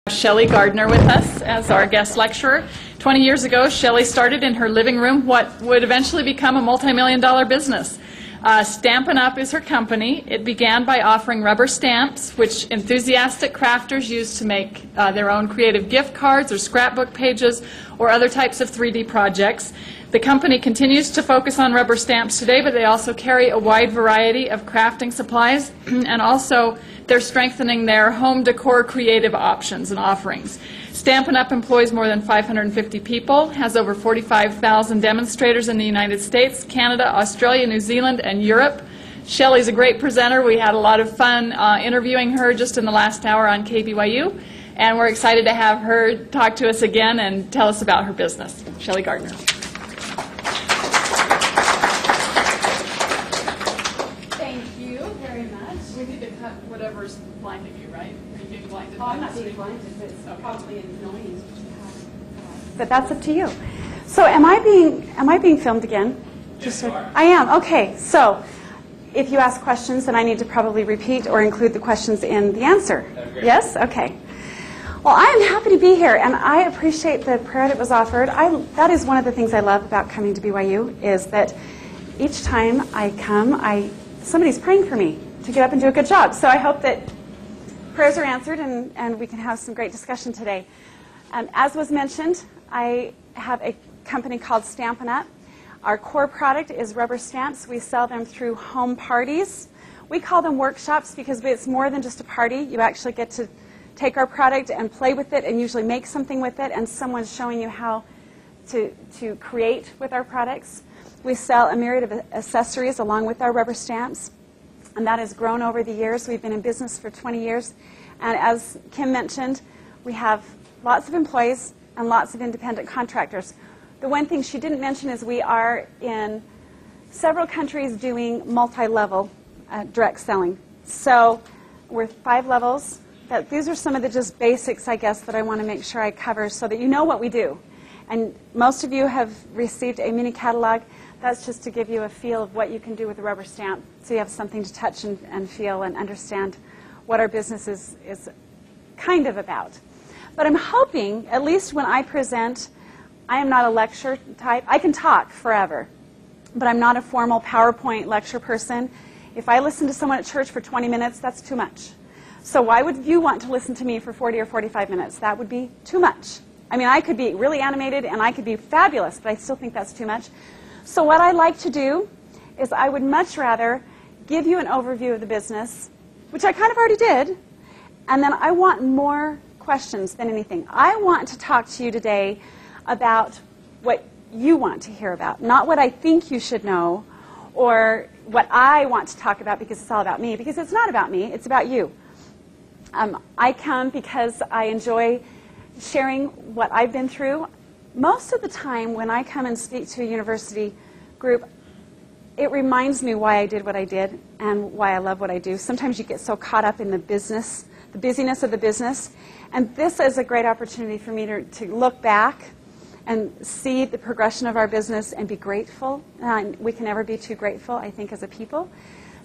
Shelli Gardner with us as our guest lecturer. 20 years ago, Shelli started in her living room what would eventually become a multi-million-dollar business. Stampin' Up! Is her company. It began by offering rubber stamps, which enthusiastic crafters use to make their own creative gift cards or scrapbook pages or other types of 3D projects. The company continues to focus on rubber stamps today, but they also carry a wide variety of crafting supplies, and also they're strengthening their home decor creative options and offerings. Stampin' Up! Employs more than 550 people, has over 45,000 demonstrators in the United States, Canada, Australia, New Zealand, and Europe. Shelli's a great presenter. We had a lot of fun interviewing her just in the last hour on KBYU, and we're excited to have her talk to us again and tell us about her business. Shelli Gardner. Thank you very much. We need to cut whatever's blinding you, right? Are you being blinded? Oh, I'm not being blinded, but it's Okay. probably annoying. But that's up to you. So am I being filmed again? Yes, you are. I am. Okay. So if you ask questions, then I need to probably repeat or include the questions in the answer. Yes? Okay. Well, I am happy to be here, and I appreciate the prayer that was offered. That is one of the things I love about coming to BYU, is that each time I come, somebody's praying for me to get up and do a good job. So I hope that prayers are answered and we can have some great discussion today. As was mentioned, I have a company called Stampin' Up! Our core product is rubber stamps. We sell them through home parties. We call them workshops because it's more than just a party. You actually get to take our product and play with it and usually make something with it, and someone's showing you how to create with our products. We sell a myriad of accessories along with our rubber stamps, and that has grown over the years. We've been in business for 20 years, and as Kim mentioned, we have lots of employees and lots of independent contractors. The one thing she didn't mention is we are in several countries doing multi-level direct selling. So we're 5 levels. These are some of the just basics, I guess, that I want to make sure I cover so that you know what we do. And most of you have received a mini catalog. That's just to give you a feel of what you can do with a rubber stamp, so you have something to touch and feel and understand what our business is kind of about. But I'm hoping, at least when I present, I am not a lecture type. I can talk forever, but I'm not a formal PowerPoint lecture person. If I listen to someone at church for 20 minutes, that's too much. So why would you want to listen to me for 40 or 45 minutes? That would be too much. I mean, I could be really animated and I could be fabulous, but I still think that's too much. So what I like to do is I would much rather give you an overview of the business, which I kind of already did, and then I want more questions than anything. I want to talk to you today about what you want to hear about, not what I think you should know or what I want to talk about because it's all about me, because it's not about me, it's about you. I come because I enjoy sharing what I've been through. Most of the time when I come and speak to a university group, it reminds me why I did what I did and why I love what I do. Sometimes you get so caught up in the business, the busyness of the business, and this is a great opportunity for me to look back and see the progression of our business and be grateful. We can never be too grateful, I think, as a people.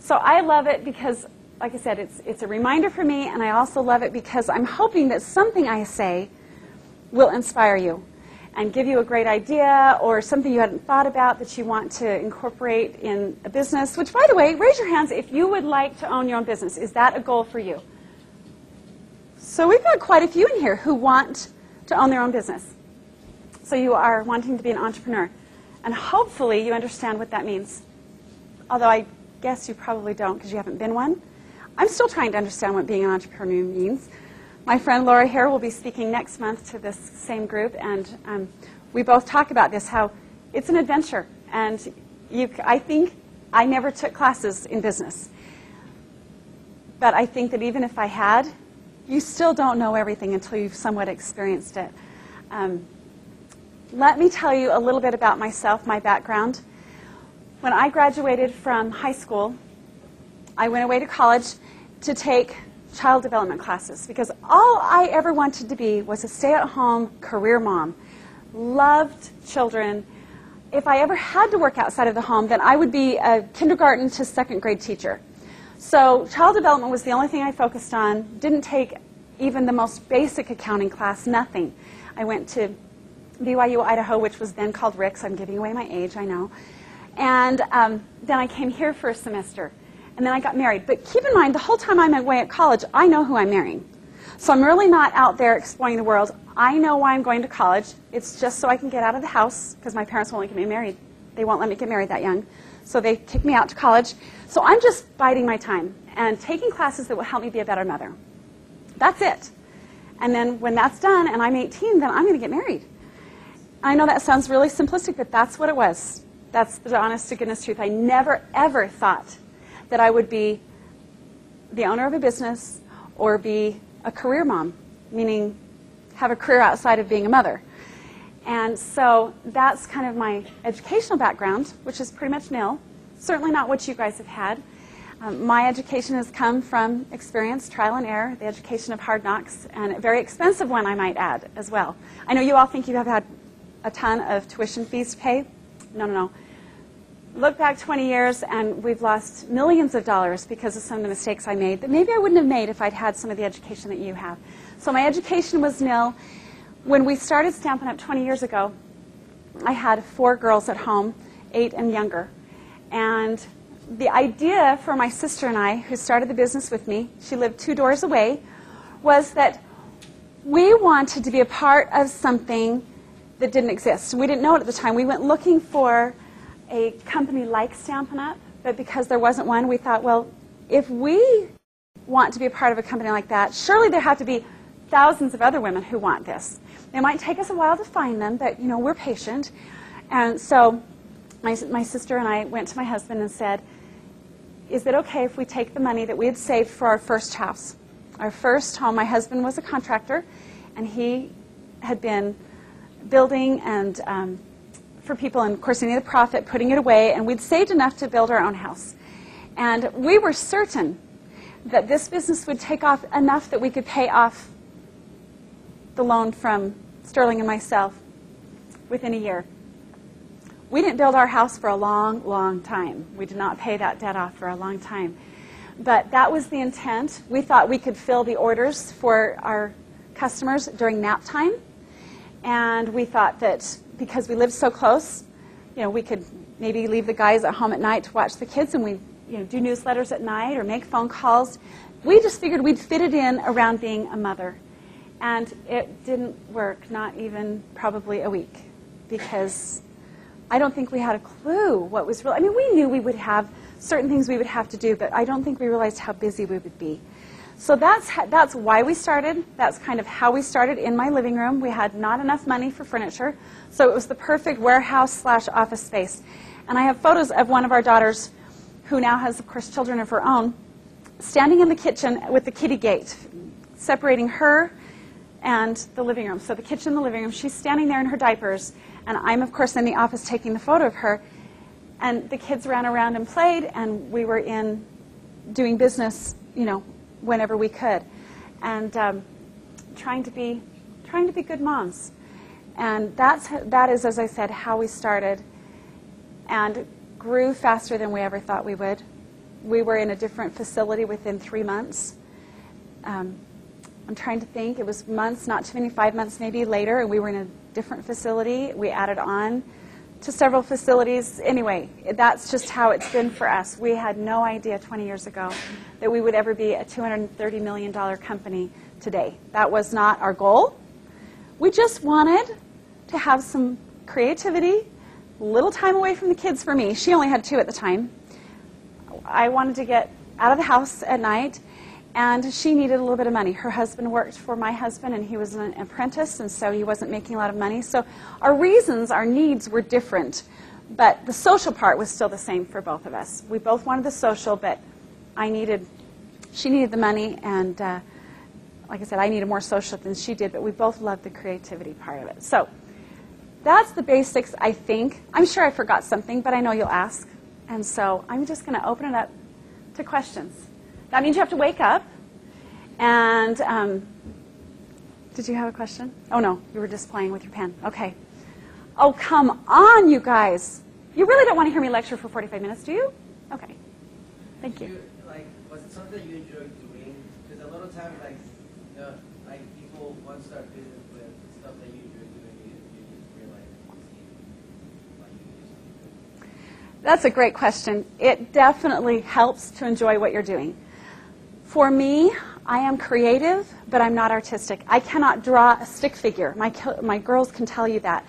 So I love it because, like I said, it's a reminder for me, and I also love it because I'm hoping that something I say will inspire you and give you a great idea or something you hadn't thought about that you want to incorporate in a business, which, by the way, raise your hands if you would like to own your own business. Is that a goal for you? So we've got quite a few in here who want to own their own business. So you are wanting to be an entrepreneur. And hopefully you understand what that means. Although I guess you probably don't because you haven't been one. I'm still trying to understand what being an entrepreneur means. My friend Laura Hare will be speaking next month to this same group, and we both talk about this, how it's an adventure. And I think I never took classes in business. But I think that even if I had, you still don't know everything until you've somewhat experienced it. Let me tell you a little bit about myself, my background. When I graduated from high school, I went away to college to take child development classes because all I ever wanted to be was a stay-at-home career mom. Loved children. If I ever had to work outside of the home, then I would be a kindergarten to 2nd grade teacher. So child development was the only thing I focused on. Didn't take even the most basic accounting class, nothing. I went to BYU, Idaho, which was then called Rick's. I'm giving away my age, I know. And then I came here for a semester. And then I got married. But keep in mind, the whole time I'm away at college, I know who I'm marrying. So I'm really not out there exploring the world. I know why I'm going to college. It's just so I can get out of the house, because my parents won't let me get married. They won't let me get married that young. So they kick me out to college. So I'm just biding my time and taking classes that will help me be a better mother. That's it. And then when that's done and I'm 18, then I'm going to get married. I know that sounds really simplistic, but that's what it was. That's the honest to goodness truth. I never, ever thought that I would be the owner of a business or be a career mom, meaning have a career outside of being a mother. And so that's kind of my educational background, which is pretty much nil. Certainly not what you guys have had. My education has come from experience, trial and error, the education of hard knocks, and a very expensive one, I might add, as well. I know you all think you have had a ton of tuition fees to pay. No, no, no. Look back 20 years, and we've lost millions of dollars because of some of the mistakes I made that maybe I wouldn't have made if I'd had some of the education that you have. So my education was nil. When we started Stampin' Up! 20 years ago, I had 4 girls at home, 8 and younger. And the idea for my sister and I, who started the business with me, she lived 2 doors away, was that we wanted to be a part of something that didn't exist. We didn't know it at the time. We went looking for a company like Stampin' Up!, but because there wasn't one, we thought, well, if we want to be a part of a company like that, surely there have to be thousands of other women who want this. It might take us a while to find them, but you know, we're patient. And so my sister and I went to my husband and said, is it okay if we take the money that we had saved for our first house? Our first home, my husband was a contractor, and he had been building and for people, and of course he needed profit, putting it away, and we'd saved enough to build our own house. And we were certain that this business would take off enough that we could pay off the loan from Sterling and myself within a year. We didn't build our house for a long, long time. We did not pay that debt off for a long time. But that was the intent. We thought we could fill the orders for our customers during nap time. And we thought that because we lived so close, you know, we could maybe leave the guys at home at night to watch the kids, and we, you know, do newsletters at night or make phone calls. We just figured we'd fit it in around being a mother. And it didn't work, not even probably a week, because I don't think we had a clue what was real. I mean, we knew we would have certain things we would have to do, but I don't think we realized how busy we would be. So that's why we started. That's kind of how we started in my living room. We had not enough money for furniture, so it was the perfect warehouse/office space. And I have photos of one of our daughters, who now has, of course, children of her own, standing in the kitchen with the kitty gate, separating her and the living room. So the kitchen and the living room, she's standing there in her diapers, and I'm, of course, in the office taking the photo of her. And the kids ran around and played, and we were in doing business, you know, whenever we could, and trying to be good moms. And that is, as I said, how we started, and grew faster than we ever thought we would. We were in a different facility within 3 months. I'm trying to think. It was months, not too many, 5 months maybe later, and we were in a different facility. We added on to several facilities. Anyway, that's just how it's been for us. We had no idea 20 years ago that we would ever be a $230 million company today. That was not our goal. We just wanted to have some creativity, a little time away from the kids for me. She only had 2 at the time. I wanted to get out of the house at night, and she needed a little bit of money. Her husband worked for my husband, and he was an apprentice, and so he wasn't making a lot of money. So our reasons, our needs were different, but the social part was still the same for both of us. We both wanted the social, but she needed the money, and like I said, I needed more social than she did, but we both loved the creativity part of it. So that's the basics, I think. I'm sure I forgot something, but I know you'll ask. And so I'm just going to open it up to questions. That means you have to wake up. And did you have a question? Oh, no, you were just playing with your pen. Okay. Oh, come on, you guys. You really don't want to hear me lecture for 45 minutes, do you? Okay. Thank you. Was it something you enjoyed doing? Because a lot of times, like, No, like people want to start business with stuff that you're doing, you just realize like you just. That's a great question. It definitely helps to enjoy what you're doing. For me, I am creative, but I'm not artistic. I cannot draw a stick figure. My girls can tell you that.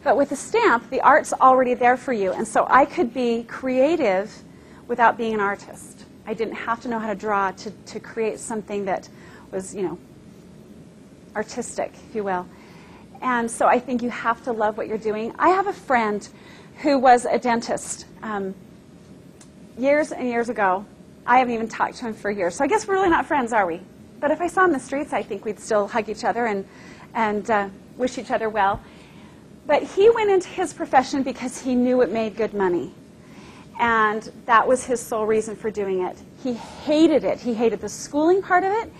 But with a stamp, the art's already there for you. And so I could be creative without being an artist. I didn't have to know how to draw to create something that was, you know, artistic, if you will. And so I think you have to love what you're doing. I have a friend who was a dentist years and years ago. I haven't even talked to him for years. So I guess we're really not friends, are we? But if I saw him in the streets, I think we'd still hug each other and wish each other well. But he went into his profession because he knew it made good money. And that was his sole reason for doing it. He hated it. He hated the schooling part of it.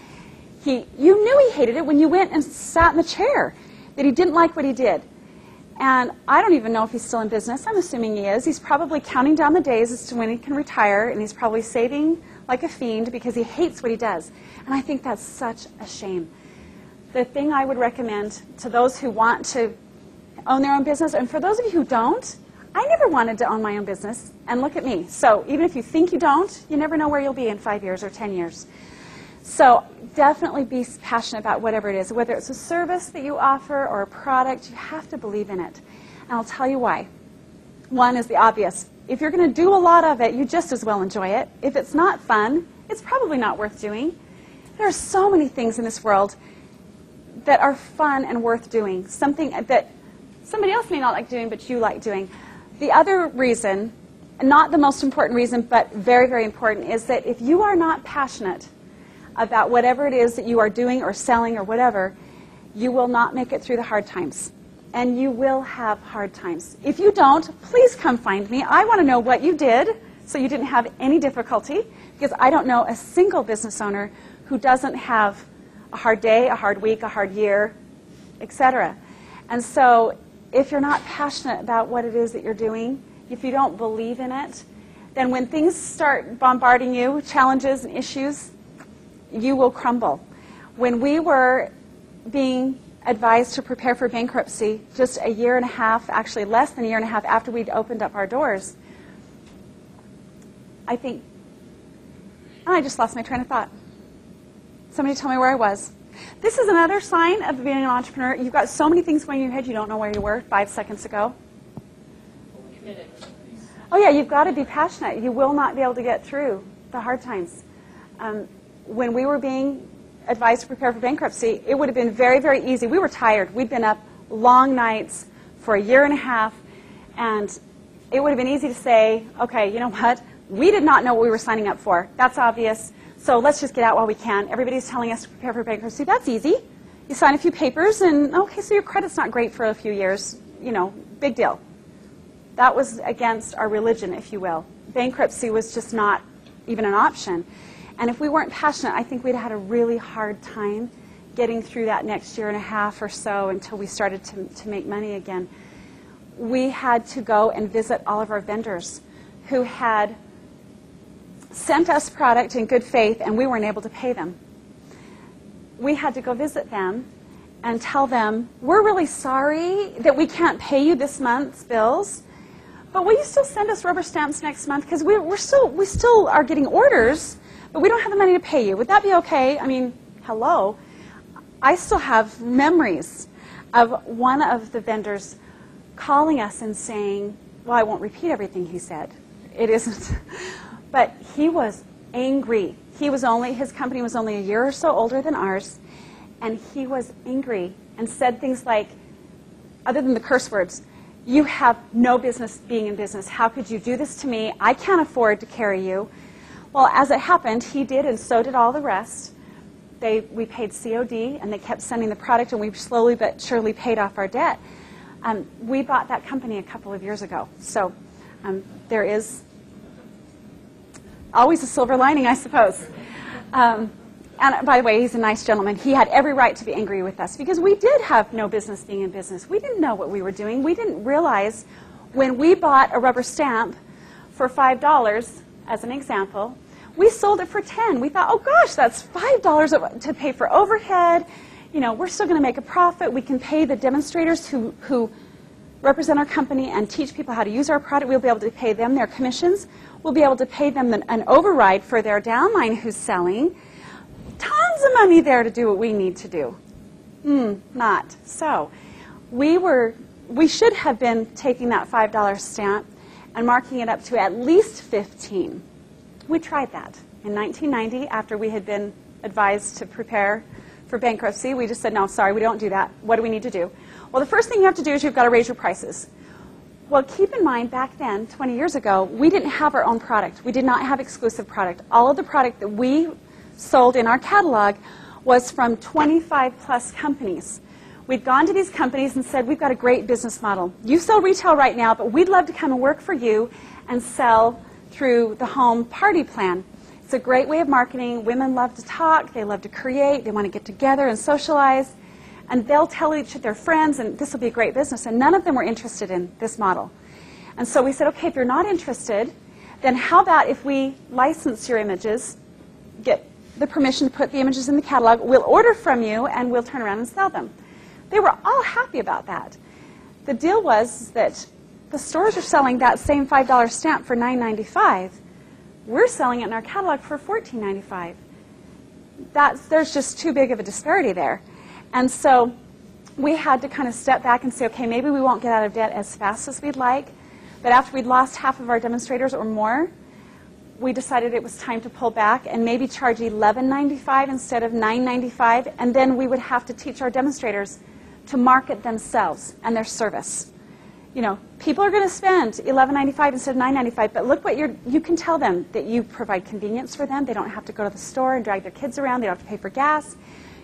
You knew he hated it when you went and sat in the chair, that he didn't like what he did. And I don't even know if he's still in business. I'm assuming he is. He's probably counting down the days as to when he can retire, and he's probably saving like a fiend because he hates what he does. And I think that's such a shame. The thing I would recommend to those who want to own their own business, and for those of you who don't, I never wanted to own my own business, and look at me. So even if you think you don't, you never know where you'll be in 5 years or 10 years. So definitely be passionate about whatever it is. Whether it's a service that you offer or a product, you have to believe in it. And I'll tell you why. One is the obvious. If you're going to do a lot of it, you just as well enjoy it. If it's not fun, it's probably not worth doing. There are so many things in this world that are fun and worth doing, something that somebody else may not like doing, but you like doing. The other reason, not the most important reason, but very, very important, is that if you are not passionate about whatever it is that you are doing or selling or whatever, you will not make it through the hard times. And you will have hard times. If you don't, please come find me. I want to know what you did so you didn't have any difficulty, because I don't know a single business owner who doesn't have a hard day, a hard week, a hard year, etc. And so if you're not passionate about what it is that you're doing, if you don't believe in it, then when things start bombarding you, challenges and issues, you will crumble. When we were being advised to prepare for bankruptcy just a year and a half, actually less than a year and a half after we'd opened up our doors, I think, I just lost my train of thought. Somebody tell me where I was. This is another sign of being an entrepreneur. You've got so many things going in your head, you don't know where you were 5 seconds ago. Oh yeah, you've got to be passionate. You will not be able to get through the hard times. When we were being advised to prepare for bankruptcy, it would have been very, very easy. We were tired. We'd been up long nights for a year and a half, and it would have been easy to say, okay, you know what? We did not know what we were signing up for. That's obvious. So let's just get out while we can. Everybody's telling us to prepare for bankruptcy. That's easy. You sign a few papers, and okay, so your credit's not great for a few years. You know, big deal. That was against our religion, if you will. Bankruptcy was just not even an option. And if we weren't passionate, I think we'd had a really hard time getting through that next year and a half or so until we started to make money again. We had to go and visit all of our vendors who had sent us product in good faith, and we weren't able to pay them. We had to go visit them and tell them, we're really sorry that we can't pay you this month's bills, but will you still send us rubber stamps next month? Because we still are getting orders, but we don't have the money to pay you. Would that be okay? I mean, hello. I still have memories of one of the vendors calling us and saying, well, I won't repeat everything he said. It isn't. But he was angry. His company was only a year or so older than ours, and he was angry and said things like, other than the curse words, you have no business being in business. How could you do this to me? I can't afford to carry you. Well, as it happened, he did, and so did all the rest. We paid COD, and they kept sending the product, and we slowly but surely paid off our debt. We bought that company a couple of years ago. So there is always a silver lining, I suppose. And by the way, he's a nice gentleman. He had every right to be angry with us because we did have no business being in business. We didn't know what we were doing. We didn't realize when we bought a rubber stamp for $5, as an example, We sold it for 10. We thought, oh gosh, that's $5 to pay for overhead. You know, we're still going to make a profit. We can pay the demonstrators who represent our company and teach people how to use our product. We'll be able to pay them their commissions. We'll be able to pay them an override for their downline who's selling. Tons of money there to do what we need to do. Not. So we should have been taking that $5 stamp and marking it up to at least 15. We tried that. In 1990, after we had been advised to prepare for bankruptcy, we just said, no, sorry, we don't do that. What do we need to do? Well, the first thing you have to do is you've got to raise your prices. Well, keep in mind, back then, 20 years ago, we didn't have our own product. We did not have exclusive product. All of the product that we sold in our catalog was from 25-plus companies. We'd gone to these companies and said, we've got a great business model. You sell retail right now, but we'd love to come and work for you and sell through the home party plan. It's a great way of marketing. Women love to talk. They love to create. They want to get together and socialize. And they'll tell each of their friends, and this will be a great business. And none of them were interested in this model. And so we said, okay, if you're not interested, then how about if we license your images, get the permission to put the images in the catalog, we'll order from you, and we'll turn around and sell them. They were all happy about that. The deal was that the stores are selling that same $5 stamp for $9.95. We're selling it in our catalog for $14.95. There's just too big of a disparity there. And so we had to kind of step back and say, okay, maybe we won't get out of debt as fast as we'd like. But after we'd lost half of our demonstrators or more, we decided it was time to pull back and maybe charge $11.95 instead of $9.95. And then we would have to teach our demonstrators to market themselves and their service. You know, people are going to spend $11.95 instead of $9.95, but look what you can tell them that you provide convenience for them. They don't have to go to the store and drag their kids around. They don't have to pay for gas.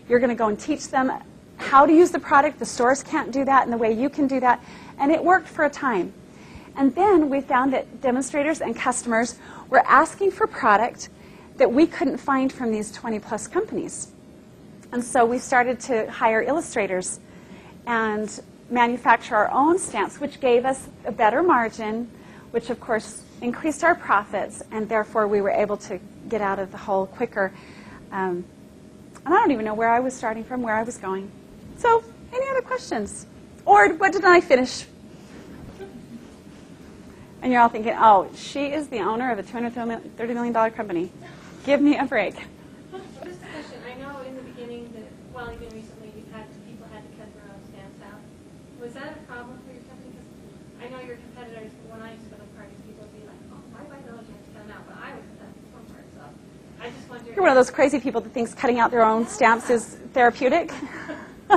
You're going to go and teach them how to use the product. The stores can't do that in the way you can do that. And it worked for a time. And then we found that demonstrators and customers were asking for product that we couldn't find from these 20-plus companies. And so we started to hire illustrators and manufacture our own stamps, which gave us a better margin, which of course increased our profits, and therefore we were able to get out of the hole quicker. And I don't even know where I was starting from, where I was going. So, any other questions? Or what did I finish? And you're all thinking, oh, she is the owner of a $230 million company. Give me a break. Just a question. I know in the beginning that, well, even recently, people had to cut their own stamps out. Was that a problem for your company? Because I know your competitors, when I used to go to parties, people would be like, oh, why buy those? You have to cut them out. But I was at some part, so I just wonder. You're one of those crazy people that thinks cutting out their own stamps is therapeutic. I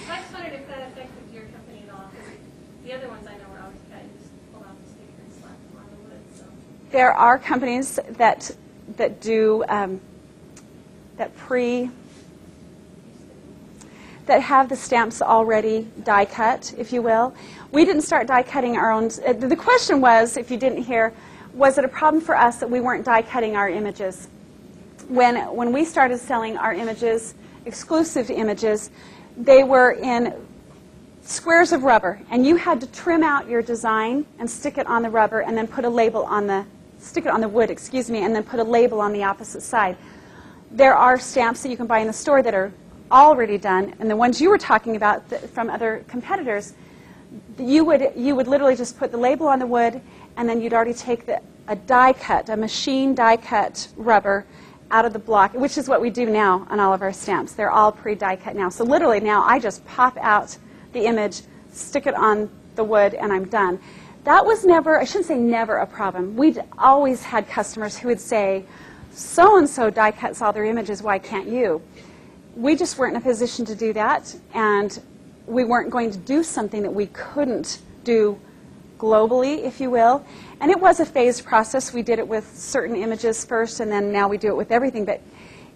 just wondered if that affected your company at all. Because the other ones I know were always cut. You just pull out the sticker and slap them on the wood. So. There are companies that do that have the stamps already die cut, if you will. We didn't start die cutting our own. The question was, if you didn't hear, was it a problem for us that we weren't die cutting our images? When we started selling our images, exclusive images, they were in squares of rubber, and you had to trim out your design and stick it on the rubber, and then put a label on the wood, and then put a label on the opposite side. There are stamps that you can buy in the store that are already done, and the ones you were talking about from other competitors, you would literally just put the label on the wood, and then you'd already take a die cut, a machine die cut rubber out of the block, which is what we do now on all of our stamps. They're all pre-die cut now. So literally now I just pop out the image, stick it on the wood, and I'm done. That was never, I shouldn't say never, a problem. We'd always had customers who would say, so-and-so die cuts all their images, why can't you? We just weren't in a position to do that, and we weren't going to do something that we couldn't do globally, if you will. And it was a phased process. We did it with certain images first, and then now we do it with everything. But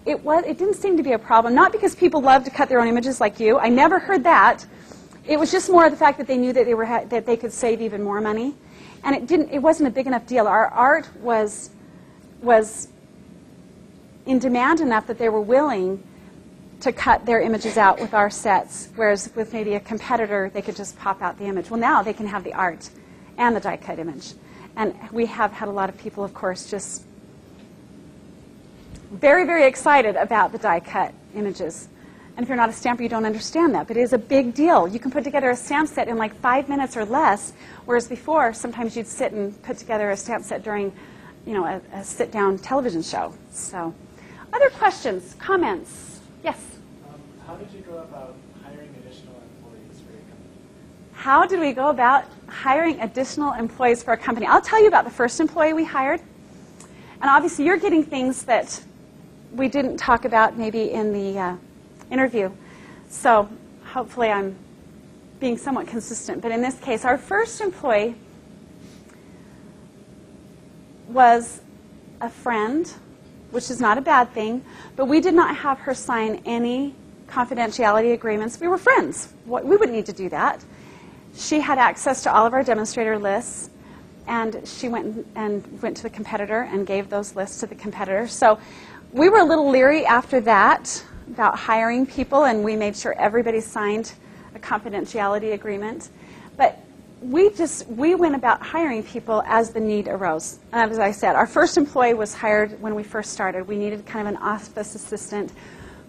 it didn't seem to be a problem, not because people love to cut their own images like you. I never heard that. It was just more of the fact that they knew that they could save even more money. And it wasn't a big enough deal. Our art was in demand enough that they were willing to cut their images out with our sets, whereas with maybe a competitor, they could just pop out the image. Well, now they can have the art and the die-cut image. And we have had a lot of people, of course, just very, very excited about the die-cut images. And if you're not a stamper, you don't understand that. But it is a big deal. You can put together a stamp set in like 5 minutes or less, whereas before, sometimes you'd sit and put together a stamp set during, a sit-down television show. So, other questions, comments? Yes? How did you go about hiring additional employees for your company? How did we go about hiring additional employees for our company? I'll tell you about the first employee we hired. And obviously, you're getting things that we didn't talk about maybe in the interview. So hopefully I'm being somewhat consistent. But in this case, our first employee was a friend, which is not a bad thing, but we did not have her sign any confidentiality agreements. We were friends. We wouldn't need to do that. She had access to all of our demonstrator lists, and she went to the competitor and gave those lists to the competitor. So we were a little leery after that about hiring people, and we made sure everybody signed a confidentiality agreement. But we went about hiring people as the need arose. And as I said, our first employee was hired when we first started. We needed kind of an office assistant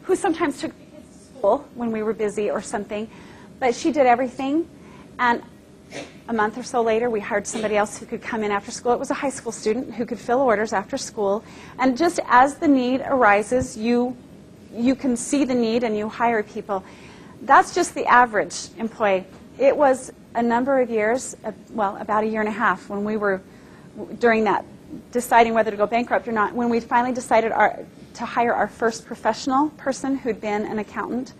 who sometimes took the kids to school when we were busy or something. But she did everything. And a month or so later, we hired somebody else who could come in after school. It was a high school student who could fill orders after school. And just as the need arises, you can see the need and you hire people. That's just the average employee. It was a number of years, well, about a year and a half, when we were, during that, deciding whether to go bankrupt or not, when we finally decided to hire our first professional person who'd been an accountant.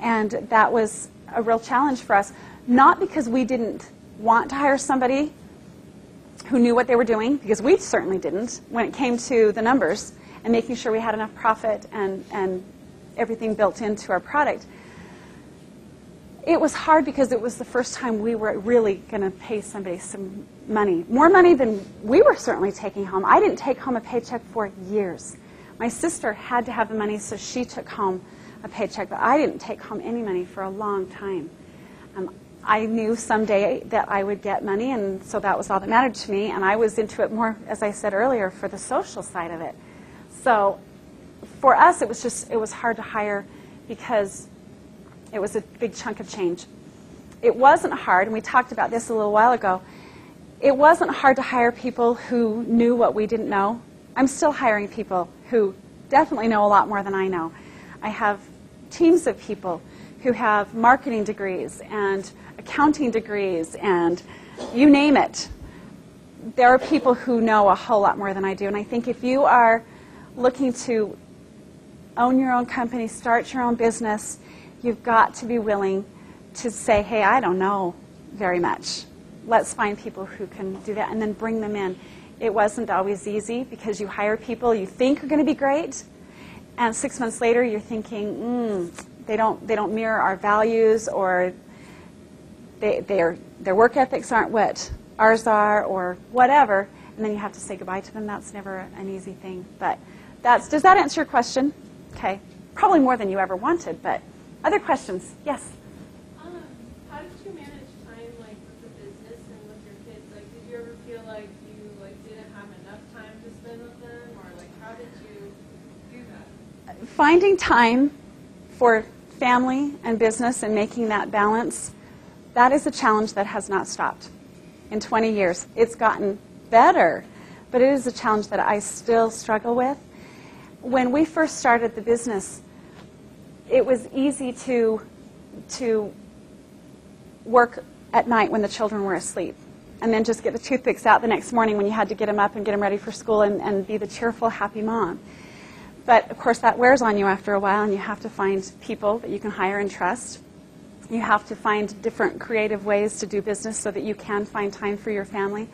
And that was a real challenge for us. Not because we didn't want to hire somebody who knew what they were doing, because we certainly didn't, when it came to the numbers and making sure we had enough profit and everything built into our product. It was hard because it was the first time we were really going to pay somebody some money. More money than we were certainly taking home. I didn't take home a paycheck for years. My sister had to have the money, so she took home a paycheck, but I didn't take home any money for a long time. I knew someday that I would get money, and so that was all that mattered to me, and I was into it more, as I said earlier, for the social side of it. So for us, it was hard to hire because it was a big chunk of change. It wasn't hard, and we talked about this a little while ago, it wasn't hard to hire people who knew what we didn't know. I'm still hiring people who definitely know a lot more than I know. I have teams of people who have marketing degrees and accounting degrees and you name it. There are people who know a whole lot more than I do, and I think if you are looking to own your own company, start your own business, you've got to be willing to say, hey, I don't know very much. Let's find people who can do that and then bring them in. It wasn't always easy because you hire people you think are going to be great, and 6 months later you're thinking, they don't mirror our values, or their work ethics aren't what ours are, or whatever, and then you have to say goodbye to them. That's never an easy thing. But does that answer your question? Okay. Probably more than you ever wanted, but other questions? Yes? How did you manage time, like, with the business and with your kids? Like, did you ever feel like you, like, didn't have enough time to spend with them? Or, like, how did you do that? Finding time for family and business and making that balance, that is a challenge that has not stopped. In 20 years, it's gotten better, but it is a challenge that I still struggle with. When we first started the business, it was easy to work at night when the children were asleep, and then just get the toothpicks out the next morning when you had to get them up and get them ready for school and be the cheerful, happy mom. But, of course, that wears on you after a while, and you have to find people that you can hire and trust. You have to find different creative ways to do business so that you can find time for your family.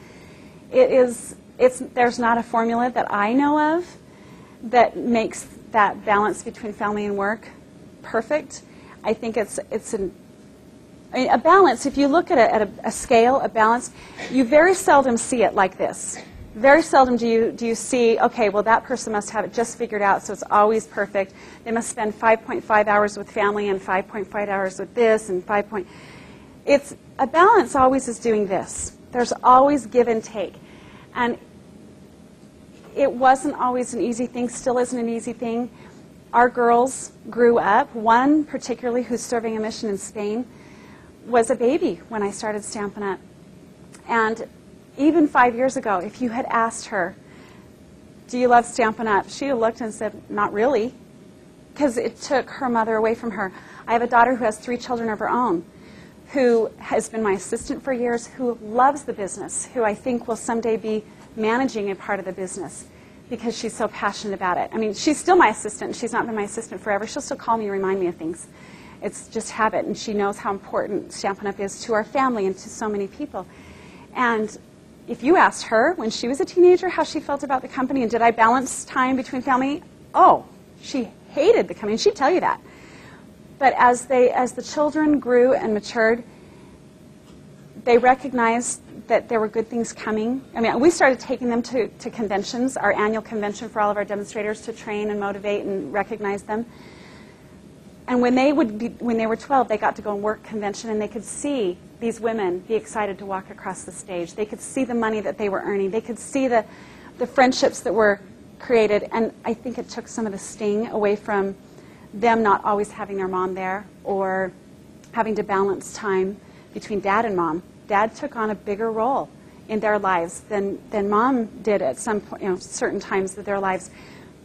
There's not a formula that I know of that makes that balance between family and work perfect. I think it's a balance. If you look at a scale, a balance, you very seldom see it like this. Very seldom do you see, okay, well, that person must have it just figured out, so it's always perfect. They must spend 5.5 hours with family and 5.5 hours with this and It's a balance always is doing this. There's always give and take. And it wasn't always an easy thing, still isn't an easy thing. Our girls grew up. One particularly who's serving a mission in Spain was a baby when I started Stampin' Up. And even 5 years ago, if you had asked her, do you love Stampin' Up? She'd have looked and said, not really, because it took her mother away from her. I have a daughter who has 3 children of her own, who has been my assistant for years, who loves the business, who I think will someday be managing a part of the business because she's so passionate about it. I mean, she's still my assistant. She's not been my assistant forever. She'll still call me and remind me of things. It's just habit, and she knows how important Stampin' Up! Is to our family and to so many people. And if you asked her when she was a teenager how she felt about the company and did I balance time between family, oh, she hated the company, and she'd tell you that. But as the children grew and matured, they recognized that there were good things coming. I mean, we started taking them to conventions, our annual convention for all of our demonstrators, to train and motivate and recognize them. And when they were 12, they got to go and work convention, and they could see these women be excited to walk across the stage. They could see the money that they were earning. They could see the friendships that were created. And I think it took some of the sting away from them not always having their mom there or having to balance time between dad and mom. Dad took on a bigger role in their lives than mom did at some point, certain times of their lives.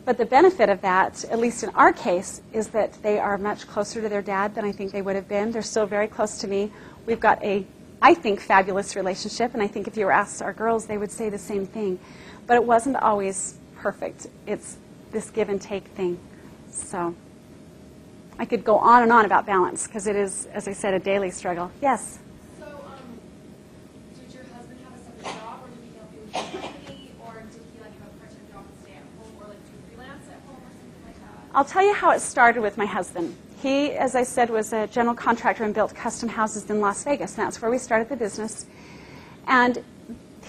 But the benefit of that, at least in our case, is that they are much closer to their dad than I think they would have been. They're still very close to me. We've got a, I think, fabulous relationship, and I think if you were asked our girls, they would say the same thing. But it wasn't always perfect. It's this give and take thing. So I could go on and on about balance, because it is, as I said, a daily struggle. Yes? So, did your husband have a separate job, or did he help you with the company, or did he have a part-time job and stay at home, or do freelance at home, or something like that? I'll tell you how it started with my husband. He, as I said, was a general contractor and built custom houses in Las Vegas, and that's where we started the business. And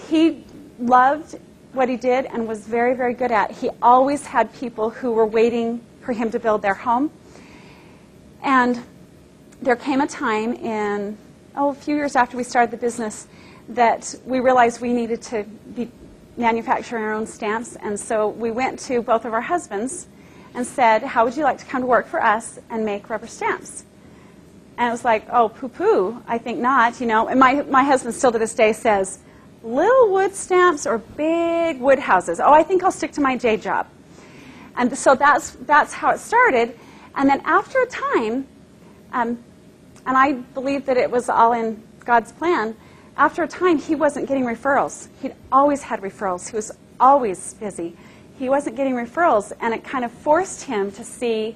he loved what he did and was very, very good at. He always had people who were waiting for him to build their home. And there came a time in, a few years after we started the business, that we realized we needed to be manufacturing our own stamps. And so we went to both of our husbands and said, how would you like to come to work for us and make rubber stamps? And it was like, oh, poo-poo, I think not, And my husband still to this day says, little wood stamps or big wood houses? Oh, I think I'll stick to my day job. And so that's how it started. And then after a time, and I believe that it was all in God's plan, after a time he wasn't getting referrals. He'd always had referrals. He was always busy. He wasn't getting referrals, and it kind of forced him to see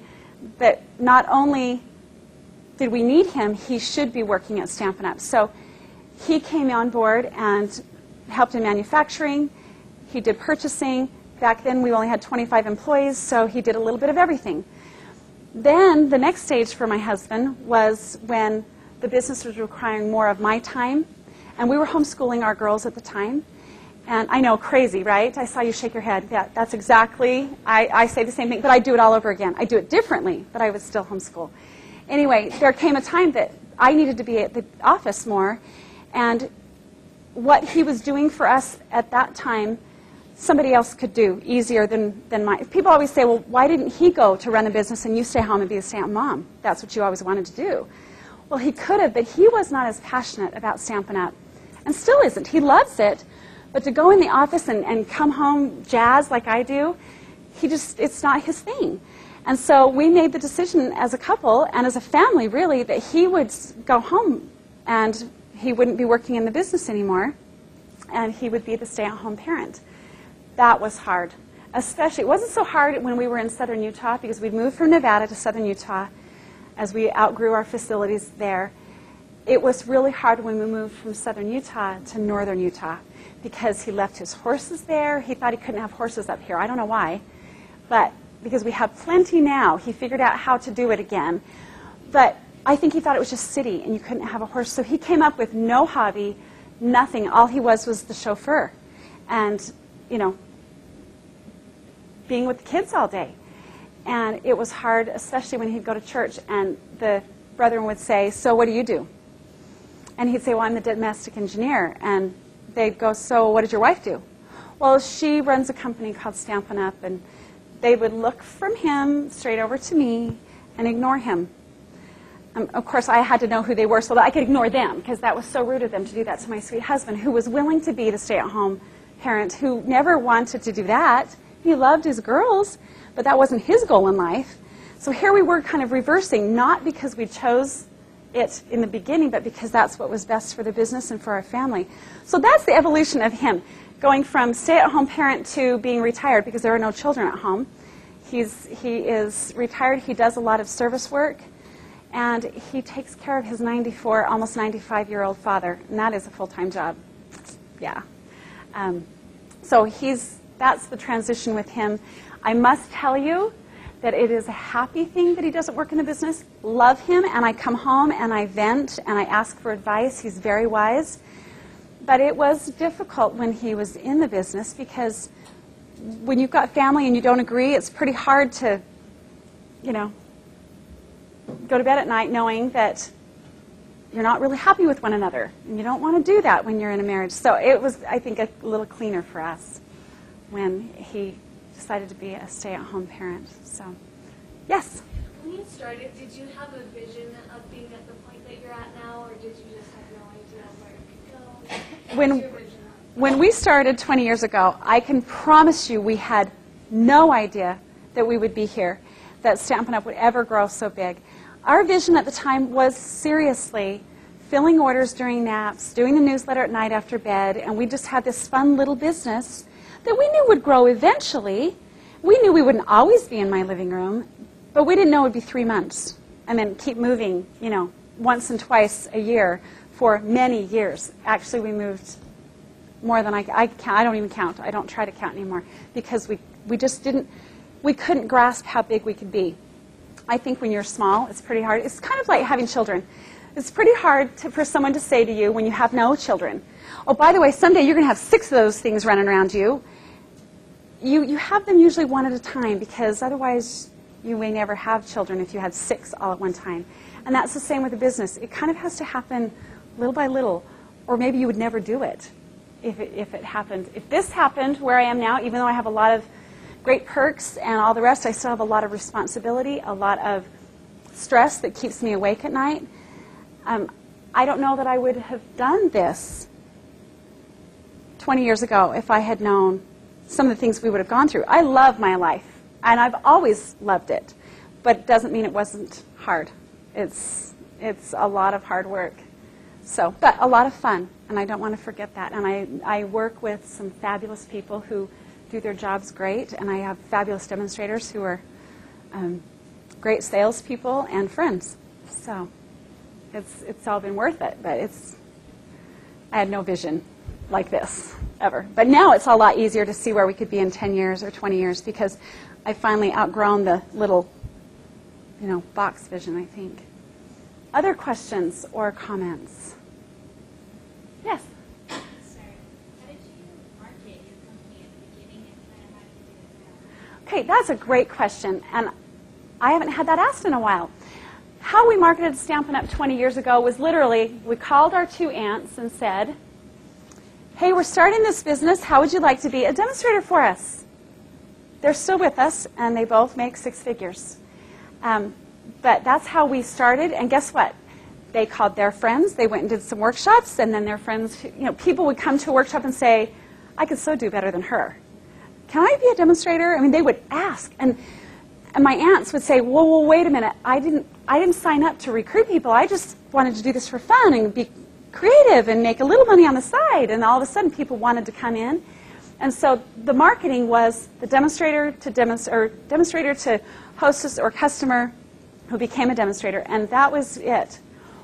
that not only did we need him, he should be working at Stampin' Up! So he came on board and helped in manufacturing. He did purchasing. Back then we only had 25 employees, so he did a little bit of everything. Then the next stage for my husband was when the business was requiring more of my time, and we were homeschooling our girls at the time. And I know, crazy, right? I saw you shake your head. Yeah, that's exactly, I say the same thing, but I do it all over again. I do it differently, but I would still homeschool. Anyway, there came a time that I needed to be at the office more, and what he was doing for us at that time, somebody else could do easier than mine. People always say, well, why didn't he go to run the business and you stay home and be a stay-at-home mom? That's what you always wanted to do. Well, he could have, but he was not as passionate about Stampin' Up! And still isn't. He loves it, but to go in the office and come home jazzed like I do, it's not his thing. And so we made the decision as a couple and as a family, really, that he would go home and he wouldn't be working in the business anymore, and he would be the stay-at-home parent. That was hard. Especially, it wasn't so hard when we were in southern Utah, because we'd moved from Nevada to southern Utah as we outgrew our facilities there. It was really hard when we moved from southern Utah to northern Utah, because he left his horses there. He thought he couldn't have horses up here. I don't know why, but because we have plenty now, he figured out how to do it again. But I think he thought it was just city and you couldn't have a horse. So he came up with no hobby, nothing. All he was the chauffeur. And, being with the kids all day. And it was hard, especially when he'd go to church and the brethren would say, so what do you do? And he'd say, well, I'm the domestic engineer. And they'd go, so what did your wife do? Well, she runs a company called Stampin' Up, and they would look from him straight over to me and ignore him. Of course, I had to know who they were so that I could ignore them, because that was so rude of them to do that to my sweet husband, who was willing to be the stay-at-home parent, who never wanted to do that. He loved his girls, but that wasn't his goal in life. So here we were kind of reversing, not because we chose it in the beginning, but because that's what was best for the business and for our family. So that's the evolution of him, going from stay-at-home parent to being retired because there are no children at home. He is retired. He does a lot of service work, and he takes care of his 94, almost 95-year-old father, and that is a full-time job. Yeah. So that's the transition with him. I must tell you that it is a happy thing that he doesn't work in the business. Love him, and I come home and I vent and I ask for advice. He's very wise. But it was difficult when he was in the business, because when you've got family and you don't agree, it's pretty hard to, go to bed at night knowing that you're not really happy with one another. And you don't want to do that when you're in a marriage. So it was, I think, a little cleaner for us when he decided to be a stay-at-home parent. So, yes? When you started, did you have a vision of being at the point that you're at now, or did you just have no idea where it could go? What's your vision? When we started 20 years ago, I can promise you we had no idea that we would be here, that Stampin' Up! Would ever grow so big. Our vision at the time was seriously filling orders during naps, doing the newsletter at night after bed, and we just had this fun little business that we knew would grow eventually. We knew we wouldn't always be in my living room, but we didn't know it would be 3 months and then keep moving, once and twice a year for many years. Actually, we moved more than I count. I don't even count. I don't try to count anymore, because we just we couldn't grasp how big we could be. I think when you're small, it's pretty hard. It's kind of like having children. It's pretty hard for someone to say to you when you have no children, oh, by the way, someday you're going to have 6 of those things running around you. You have them usually one at a time, because otherwise you may never have children if you had 6 all at one time. And that's the same with the business. It kind of has to happen little by little, or maybe you would never do it if it happened. If this happened where I am now, even though I have a lot of great perks and all the rest, I still have a lot of responsibility, a lot of stress that keeps me awake at night. I don't know that I would have done this 20 years ago if I had known some of the things we would have gone through. I love my life, and I've always loved it, but it doesn't mean it wasn't hard. It's a lot of hard work. So, but a lot of fun, and I don't want to forget that. And I work with some fabulous people who do their jobs great, and I have fabulous demonstrators who are great salespeople and friends. So it's all been worth it, but I had no vision like this ever. But now it's a lot easier to see where we could be in 10 years or 20 years, because I finally outgrown the little, box vision, I think. Other questions or comments? Yes? Okay, that's a great question, and I haven't had that asked in a while. How we marketed Stampin' Up! 20 years ago was literally, we called our 2 aunts and said, hey, we're starting this business. How would you like to be a demonstrator for us? They're still with us, and they both make 6 figures. But that's how we started, and guess what? They called their friends. They went and did some workshops, and then their friends, people would come to a workshop and say, I could so do better than her. Can I be a demonstrator? I mean, they would ask, and my aunts would say, whoa, wait a minute. I didn't sign up to recruit people. I just wanted to do this for fun and be creative and make a little money on the side. And all of a sudden, people wanted to come in. And so the marketing was the demonstrator to hostess or customer who became a demonstrator, and that was it.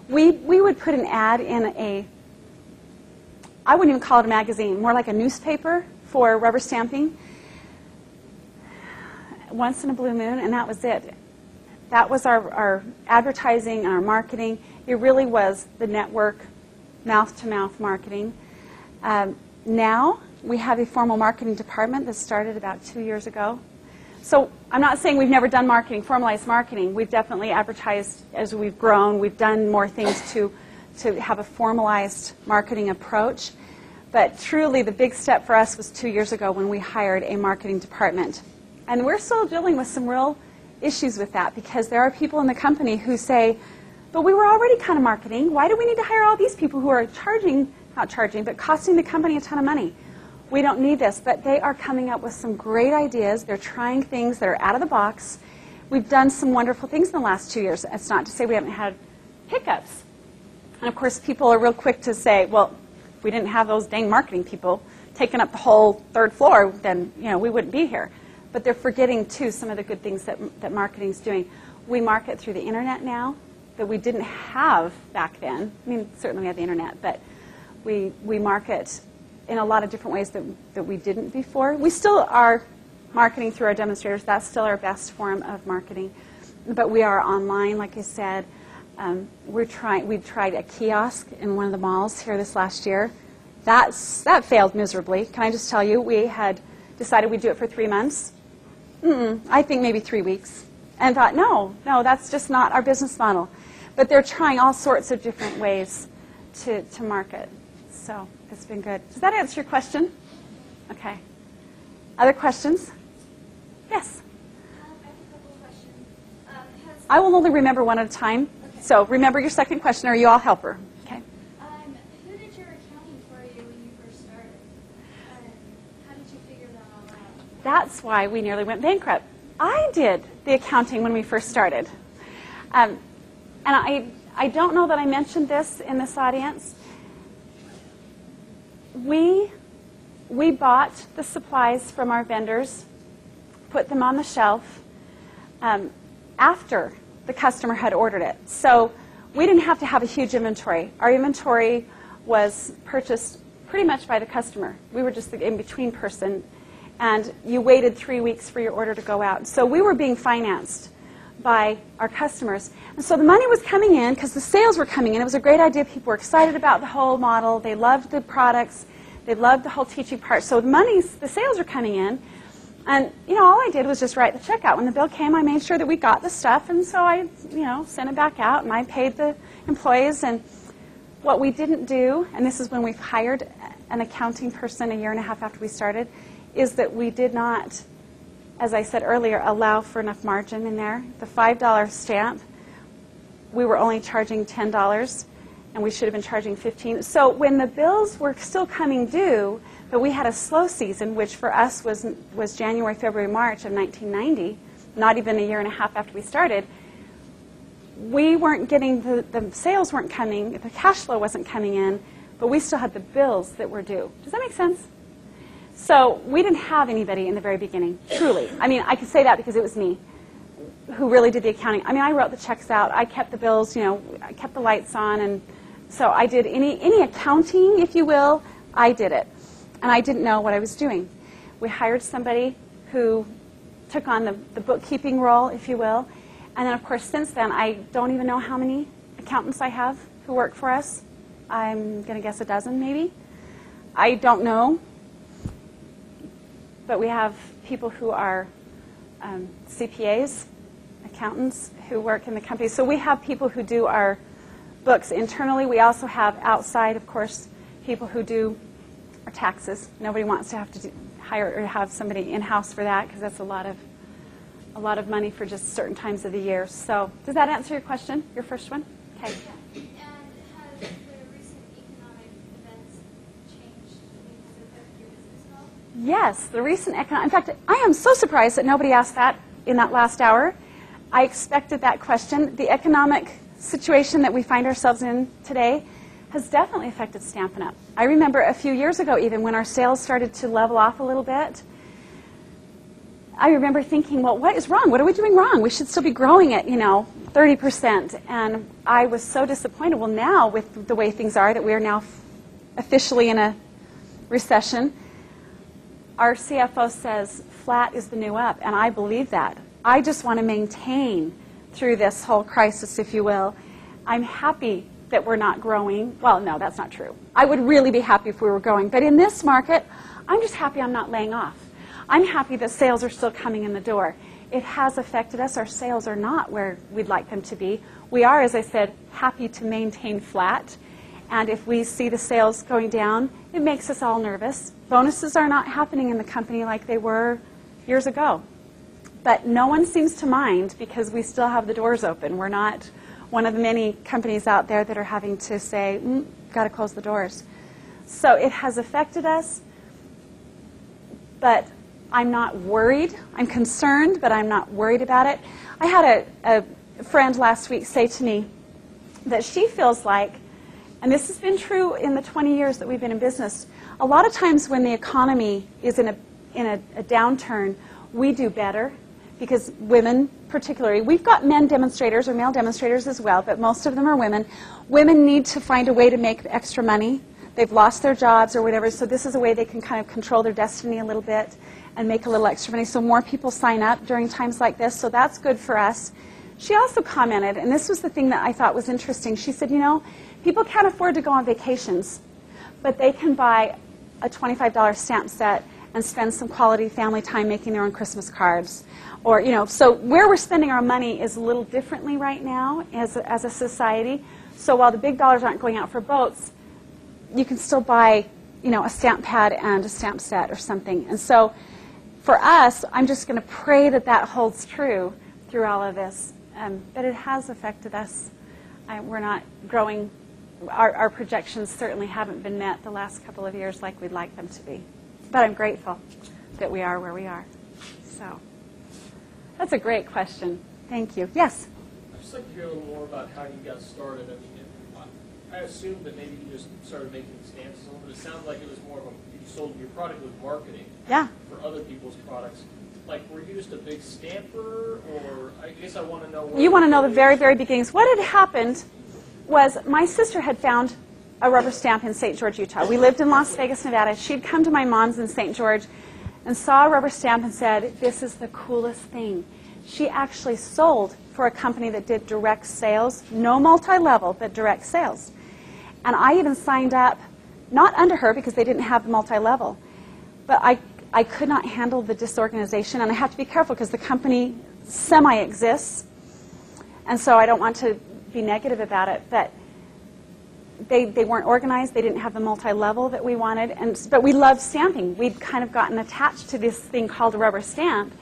We would put an ad in I wouldn't even call it a magazine, more like a newspaper for rubber stamping, once in a blue moon, and that was it. That was our advertising and our marketing. It really was the network, mouth-to-mouth marketing. Now we have a formal marketing department that started about 2 years ago. So I'm not saying we've never done marketing, formalized marketing. We've definitely advertised as we've grown. We've done more things to have a formalized marketing approach. But truly, the big step for us was 2 years ago when we hired a marketing department. And we're still dealing with some real issues with that, because there are people in the company who say, but we were already kind of marketing. Why do we need to hire all these people who are not charging, but costing the company a ton of money? We don't need this. But they are coming up with some great ideas. They're trying things that are out of the box. We've done some wonderful things in the last 2 years. It's not to say we haven't had hiccups. And of course, people are real quick to say, well, if we didn't have those dang marketing people taking up the whole 3rd floor, then we wouldn't be here. But they're forgetting, too, some of the good things that marketing's doing. We market through the internet now that we didn't have back then. I mean, certainly we have the internet, but we market in a lot of different ways that we didn't before. We still are marketing through our demonstrators. That's still our best form of marketing. But we are online, like I said. We tried a kiosk in one of the malls here this last year. That failed miserably. Can I just tell you, we had decided we'd do it for 3 months. I think maybe 3 weeks. And thought, no, that's just not our business model. But they're trying all sorts of different ways to market. So it's been good. Does that answer your question? Okay. Other questions? Yes? I have a couple of questions. I will only remember one at a time. Okay. So remember your second question, or you all help her. Okay. Who did your accounting for you when you first started? How did you figure that all out? That's why we nearly went bankrupt. I did the accounting when we first started. And I don't know that I mentioned this in this audience. We bought the supplies from our vendors, put them on the shelf after the customer had ordered it. So we didn't have to have a huge inventory. Our inventory was purchased pretty much by the customer. We were just the in-between person. And you waited 3 weeks for your order to go out. So we were being financed by our customers. And so the money was coming in because the sales were coming in. It was a great idea. People were excited about the whole model. They loved the products. They loved the whole teaching part. So the sales were coming in. And, all I did was just write the check out. When the bill came, I made sure that we got the stuff. And so I, sent it back out, and I paid the employees. And what we didn't do, and this is when we hired an accounting person 1.5 years after we started, is that we did not, as I said earlier, allow for enough margin in there. The $5 stamp, we were only charging $10, and we should have been charging $15. So when the bills were still coming due, but we had a slow season, which for us was January, February, March of 1990, not even 1.5 years after we started, we weren't getting, the sales weren't coming, the cash flow wasn't coming in, but we still had the bills that were due. Does that make sense? So we didn't have anybody in the very beginning, truly. I mean, I could say that because it was me who really did the accounting. I mean, I wrote the checks out. I kept the bills, I kept the lights on. And so I did any accounting, if you will, I did it. And I didn't know what I was doing. We hired somebody who took on the bookkeeping role, if you will. And then, of course, since then, I don't even know how many accountants I have who work for us. I'm going to guess 12, maybe. I don't know. But we have people who are CPAs, accountants, who work in the company. So we have people who do our books internally. We also have outside, of course, people who do our taxes. Nobody wants to have to hire or have somebody in-house for that, because that's a lot of money for just certain times of the year. So does that answer your question, your first one? Okay. Yeah. And has the recent economic events changed anything? Has it affected your business at all? Yes, the recent economic. In fact, I am so surprised that nobody asked that in that last hour. I expected that question. The economic situation that we find ourselves in today has definitely affected Stampin' Up! I remember a few years ago, even when our sales started to level off a little bit, I remember thinking, well, what is wrong? What are we doing wrong? We should still be growing at, 30%. And I was so disappointed. Well, now, with the way things are, that we are now officially in a recession, our CFO says flat is the new up, and I believe that. I just want to maintain through this whole crisis, if you will. I'm happy that we're not growing. Well, no, that's not true. I would really be happy if we were growing. But in this market, I'm just happy I'm not laying off. I'm happy that sales are still coming in the door. It has affected us. Our sales are not where we'd like them to be. We are, as I said, happy to maintain flat. And if we see the sales going down, it makes us all nervous. Bonuses are not happening in the company like they were years ago. But no one seems to mind because we still have the doors open. We're not one of the many companies out there that are having to say, got to close the doors. So it has affected us, but I'm not worried. I'm concerned, but I'm not worried about it. I had a friend last week say to me that she feels like, and this has been true in the 20 years that we've been in business, a lot of times when the economy is in a downturn, we do better because women particularly, we've got men demonstrators or male demonstrators as well, but most of them are women. Women need to find a way to make extra money. They've lost their jobs or whatever, so this is a way they can kind of control their destiny a little bit and make a little extra money. So more people sign up during times like this, so that's good for us. She also commented, and this was the thing that I thought was interesting. She said, you know, people can't afford to go on vacations, but they can buy a $25 stamp set and spend some quality family time making their own Christmas cards. Or, you know, so where we're spending our money is a little differently right now as a society. So while the big dollars aren't going out for boats, you can still buy, you know, a stamp pad and a stamp set or something. And so for us, I'm just going to pray that that holds true through all of this. But it has affected us. We're not growing. Our projections certainly haven't been met the last couple of years like we'd like them to be. But I'm grateful that we are where we are. So that's a great question. Thank you. Yes? I'd just like to hear a little more about how you got started. I mean, I assumed that maybe you just started making stamps, but it sounds like it was more of you sold your product with marketing for other people's products. Like, were you just a big stamper, or I guess I want to know. You want to know the very, very beginnings. What had happened was my sister had found a rubber stamp in St. George, Utah. We lived in Las Vegas, Nevada. She'd come to my mom's in St. George and saw a rubber stamp and said, this is the coolest thing. She actually sold for a company that did direct sales, no multi-level, but direct sales. And I even signed up, not under her because they didn't have the multi-level, but I could not handle the disorganization, and I have to be careful because the company semi-exists, and so I don't want to be negative about it, but they weren't organized, they didn't have the multi-level that we wanted, but we loved stamping. We'd kind of gotten attached to this thing called a rubber stamp,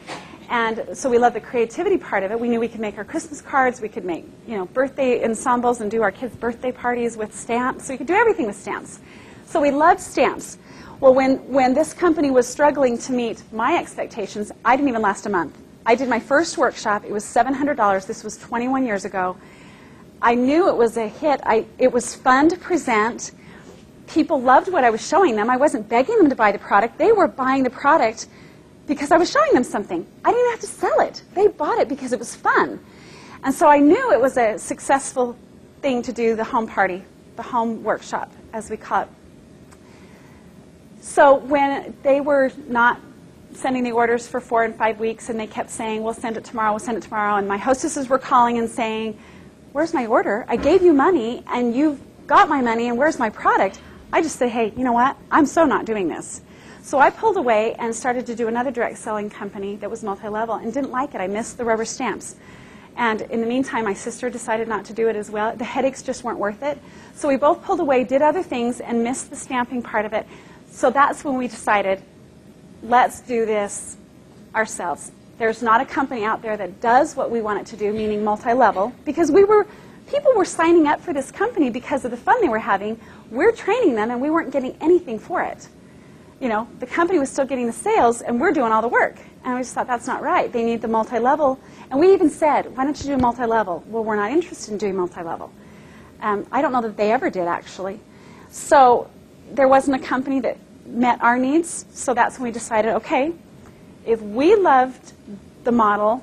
and so we loved the creativity part of it. We knew we could make our Christmas cards, we could make, you know, birthday ensembles and do our kids' birthday parties with stamps, so we could do everything with stamps. So we loved stamps. Well, when this company was struggling to meet my expectations, I didn't even last a month. I did my first workshop. It was $700. This was 21 years ago. I knew it was a hit. It was fun to present. People loved what I was showing them. I wasn't begging them to buy the product. They were buying the product because I was showing them something. I didn't even have to sell it. They bought it because it was fun. And so I knew it was a successful thing to do the home party, the home workshop, as we call it. So when they were not sending the orders for 4 and 5 weeks, and they kept saying, we'll send it tomorrow, and my hostesses were calling and saying, where's my order? I gave you money, and you've got my money, and where's my product? I just said, hey, you know what? I'm so not doing this. So I pulled away and started to do another direct selling company that was multi-level and didn't like it. I missed the rubber stamps. And in the meantime, my sister decided not to do it as well. The headaches just weren't worth it. So we both pulled away, did other things, and missed the stamping part of it. So that's when we decided, let's do this ourselves. There's not a company out there that does what we want it to do, meaning multi-level, because people were signing up for this company because of the fun they were having. We're training them, and we weren't getting anything for it. You know, the company was still getting the sales, and we're doing all the work. And we just thought, that's not right. They need the multi-level. And we even said, why don't you do multi-level? Well, we're not interested in doing multi-level. I don't know that they ever did, actually. So there wasn't a company that met our needs, so that's when we decided, okay, if we loved the model,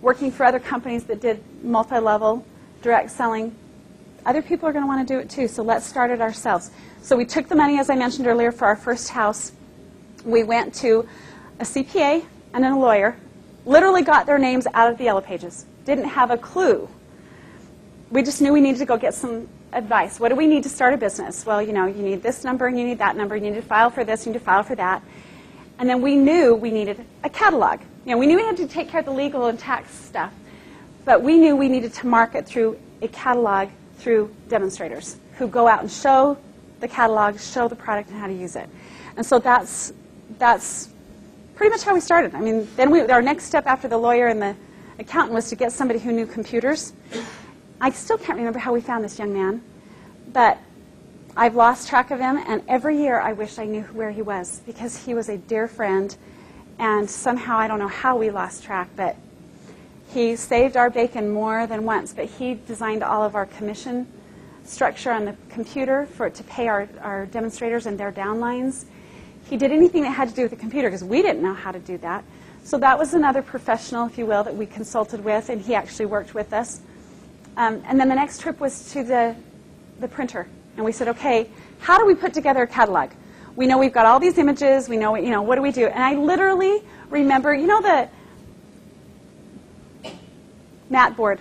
working for other companies that did multi-level direct selling, other people are going to want to do it too, so let's start it ourselves. So we took the money, as I mentioned earlier, for our first house. We went to a CPA and a lawyer, literally got their names out of the yellow pages, didn't have a clue. We just knew we needed to go get some advice. What do we need to start a business? Well, you know, you need this number and you need that number. You need to file for this, you need to file for that. And then we knew we needed a catalog. You know, we knew we had to take care of the legal and tax stuff, but we knew we needed to market through a catalog through demonstrators who go out and show the catalog, show the product, and how to use it. And so that's pretty much how we started. I mean, then our next step after the lawyer and the accountant was to get somebody who knew computers. I still can't remember how we found this young man, but I've lost track of him, and every year I wish I knew where he was, because he was a dear friend, and somehow, I don't know how we lost track, but he saved our bacon more than once. But he designed all of our commission structure on the computer to pay our demonstrators and their downlines. He did anything that had to do with the computer, because we didn't know how to do that. So that was another professional, if you will, that we consulted with, and he actually worked with us. And then the next trip was to the printer. And we said, okay, how do we put together a catalog? We know we've got all these images. We know, what do we do? And I literally remember, the mat board.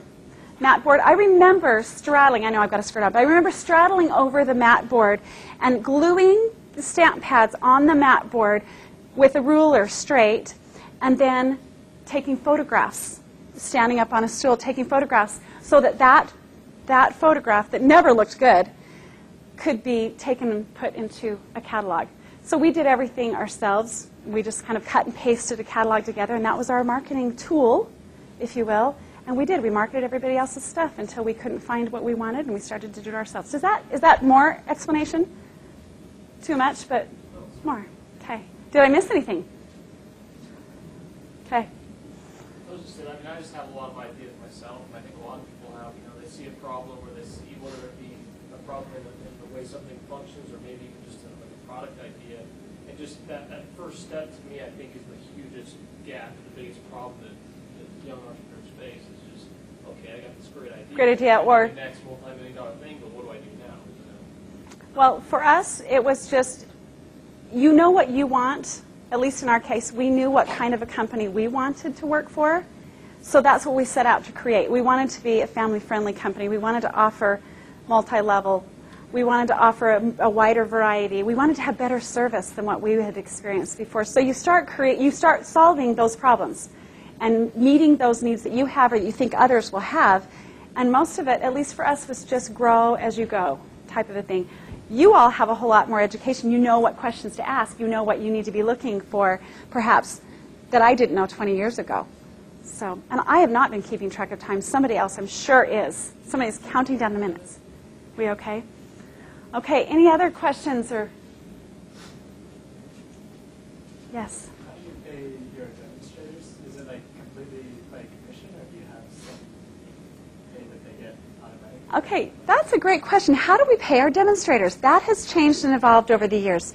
I remember straddling, I know I've got a skirt on, but I remember straddling over the mat board and gluing the stamp pads on the mat board with a ruler straight, and then taking photographs, standing up on a stool, taking photographs, so that photograph that never looked good could be taken and put into a catalog. So we did everything ourselves. We just kind of cut and pasted a catalog together, and that was our marketing tool, if you will. And we did. We marketed everybody else's stuff until we couldn't find what we wanted, and we started to do it ourselves. Is that more explanation? Too much, but more. Okay. Did I miss anything? Okay. I just have a lot of ideas myself, and I think a lot of people have, they see a problem, or they see whether it be a problem in the way something functions, or maybe even just a product idea. And just that first step, to me, I think, is the hugest gap and the biggest problem that young entrepreneurs face. Is just, okay, I got this great idea. Great idea, or the next multi-million-dollar thing, but what do I do now? Well, for us, it was just, what you want. At least in our case, we knew what kind of a company we wanted to work for. So that's what we set out to create. We wanted to be a family-friendly company. We wanted to offer multi-level. We wanted to offer a wider variety. We wanted to have better service than what we had experienced before. So you start solving those problems and meeting those needs that you have or you think others will have. And most of it, at least for us, was just grow as you go type of a thing. You all have a whole lot more education. You know what questions to ask. You know what you need to be looking for, perhaps, that I didn't know 20 years ago. So, and I have not been keeping track of time. Somebody else, I'm sure, is. Somebody's counting down the minutes. We okay? Okay, any other questions or? Yes? How do you pay your demonstrators? Is it completely commission, or do you have some pay that they get automatically? Okay, that's a great question. How do we pay our demonstrators? That has changed and evolved over the years.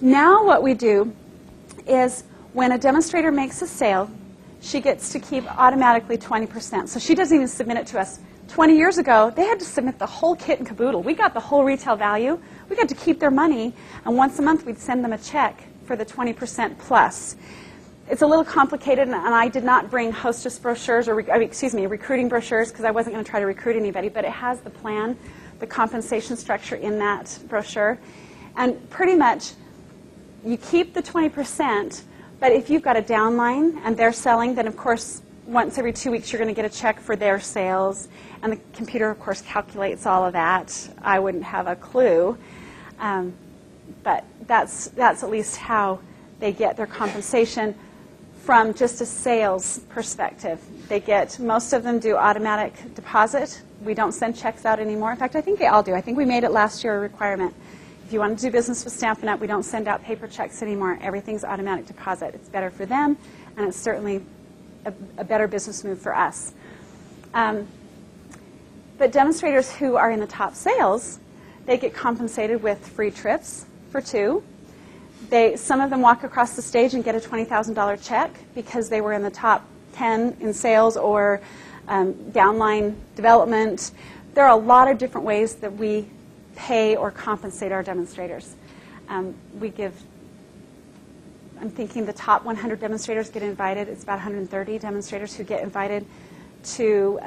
Now what we do is when a demonstrator makes a sale, she gets to keep automatically 20%. So she doesn't even submit it to us. 20 years ago, they had to submit the whole kit and caboodle. We got the whole retail value. We got to keep their money, and once a month we'd send them a check for the 20% plus. It's a little complicated, and I did not bring hostess brochures, or recruiting brochures, because I wasn't going to try to recruit anybody, but it has the plan, the compensation structure in that brochure. And pretty much, you keep the 20%, but if you've got a downline and they're selling, then of course, once every 2 weeks, you're going to get a check for their sales. And the computer, of course, calculates all of that. I wouldn't have a clue. But that's at least how they get their compensation from just a sales perspective. Most of them do automatic deposit. We don't send checks out anymore. In fact, I think they all do. I think we made it last year a requirement. If you want to do business with Stampin' Up, we don't send out paper checks anymore. Everything's automatic deposit. It's better for them, and it's certainly a better business move for us. But demonstrators who are in the top sales, they get compensated with free trips for 2. Some of them walk across the stage and get a $20,000 check because they were in the top 10 in sales or downline development. There are a lot of different ways that we pay or compensate our demonstrators. I'm thinking the top 100 demonstrators get invited. It's about 130 demonstrators who get invited to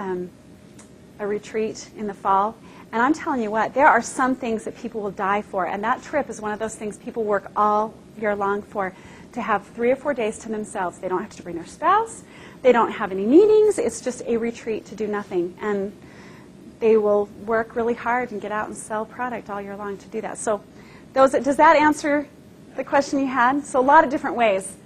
a retreat in the fall. And I'm telling you what, there are some things that people will die for. And that trip is one of those things people work all year long for, to have 3 or 4 days to themselves. They don't have to bring their spouse. They don't have any meetings. It's just a retreat to do nothing. And they will work really hard and get out and sell product all year long to do that. So does that answer the question you had? So a lot of different ways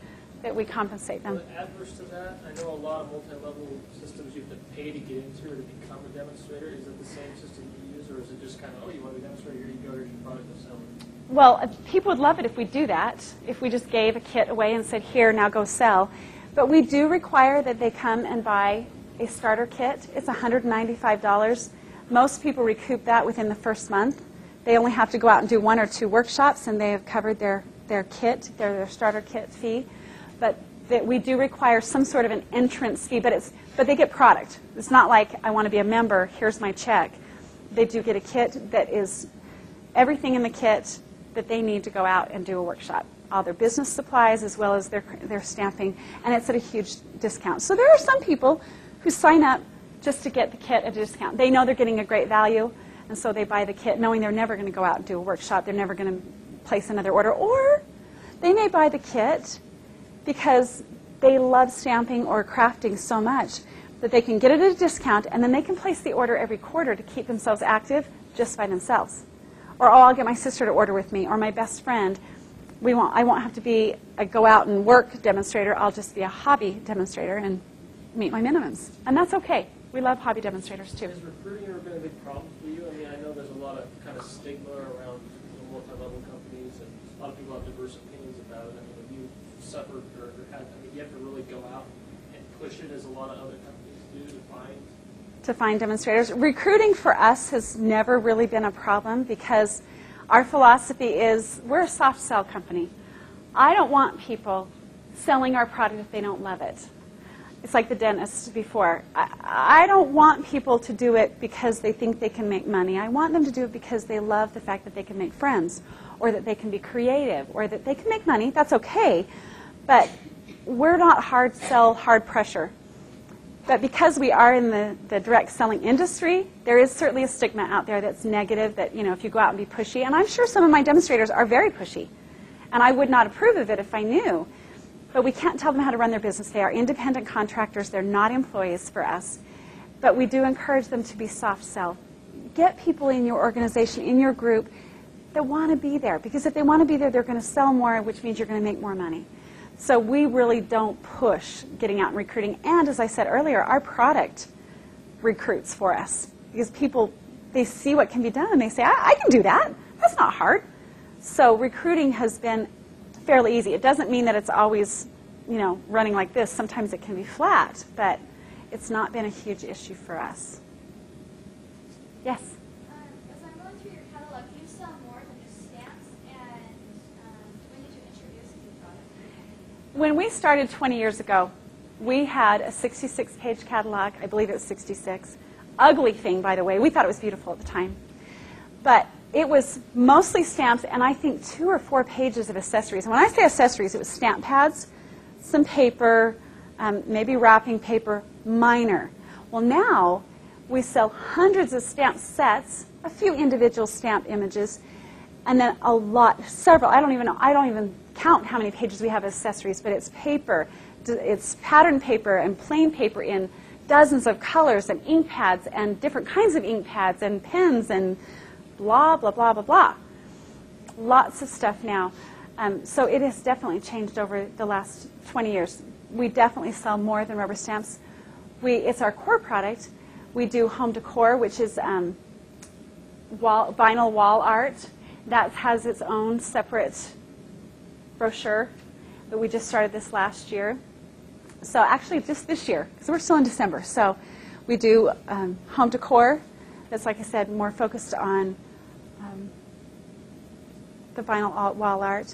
that we compensate them. Well, adverse to that, I know a lot of multi-level systems you have to pay to get into or to become a demonstrator. Is it the same system you use, or is it just kind of, oh, you want to be a demonstrator, here you go, here's your product, and sell it? Well, people would love it if we do that, if we just gave a kit away and said, here, now go sell. But we do require that they come and buy a starter kit. It's $195. Most people recoup that within the first month. They only have to go out and do 1 or 2 workshops, and they have covered their kit, their starter kit fee. But that we do require some sort of an entrance fee, but they get product. It's not like, I want to be a member, here's my check. They do get a kit that is everything in the kit that they need to go out and do a workshop. All their business supplies as well as their stamping, and it's at a huge discount. So there are some people who sign up just to get the kit at a discount. They know they're getting a great value, and so they buy the kit knowing they're never going to go out and do a workshop. They're never going to place another order. Or they may buy the kit because they love stamping or crafting so much that they can get it at a discount, and then they can place the order every quarter to keep themselves active just by themselves. Or, oh, I'll get my sister to order with me, or my best friend. I won't have to be a go out and work demonstrator. I'll just be a hobby demonstrator and meet my minimums. And that's okay. We love hobby demonstrators, too. Has recruiting ever been a big problem for you? I mean, I know there's a lot of kind of stigma around multi-level companies, and a lot of people have diverse opinions about it. I mean, have you suffered or had, I mean, you have to really go out and push it as a lot of other companies do to find demonstrators. Recruiting for us has never really been a problem because our philosophy is we're a soft sell company. I don't want people selling our product if they don't love it. It's like the dentist before. I don't want people to do it because they think they can make money. I want them to do it because they love the fact that they can make friends, or that they can be creative, or that they can make money. That's okay. But we're not hard sell, hard pressure. But because we are in the direct selling industry, there is certainly a stigma out there that's negative, that, you know, if you go out and be pushy, and I'm sure some of my demonstrators are very pushy, and I would not approve of it if I knew. But we can't tell them how to run their business. They are independent contractors. They're not employees for us. But we do encourage them to be soft sell. Get people in your organization, in your group, that want to be there. Because if they want to be there, they're going to sell more, which means you're going to make more money. So we really don't push getting out and recruiting. And as I said earlier, our product recruits for us. Because people, they see what can be done, and they say, I can do that. That's not hard. So recruiting has been fairly easy. It doesn't mean that it's always, you know, running like this. Sometimes it can be flat, but it's not been a huge issue for us. Yes? As I'm going through your catalog, you sell more than just stamps, and when did you introduce the product? When we started 20 years ago, we had a 66-page catalog. I believe it was 66. Ugly thing, by the way. We thought it was beautiful at the time. But it was mostly stamps, and I think 2 or 4 pages of accessories. And when I say accessories, it was stamp pads, some paper, maybe wrapping paper, minor. Well, now we sell hundreds of stamp sets, a few individual stamp images, and then a lot, several. I don't even count how many pages we have of accessories, but it's paper, it's pattern paper and plain paper in dozens of colors, and ink pads and different kinds of ink pads and pens and blah, blah, blah, blah, blah. Lots of stuff now. So it has definitely changed over the last 20 years. We definitely sell more than rubber stamps. It's our core product. We do home decor, which is vinyl wall art. That has its own separate brochure, but we just started this last year. So actually just this year, because we're still in December. So we do home decor. That's, like I said, more focused on the vinyl wall art.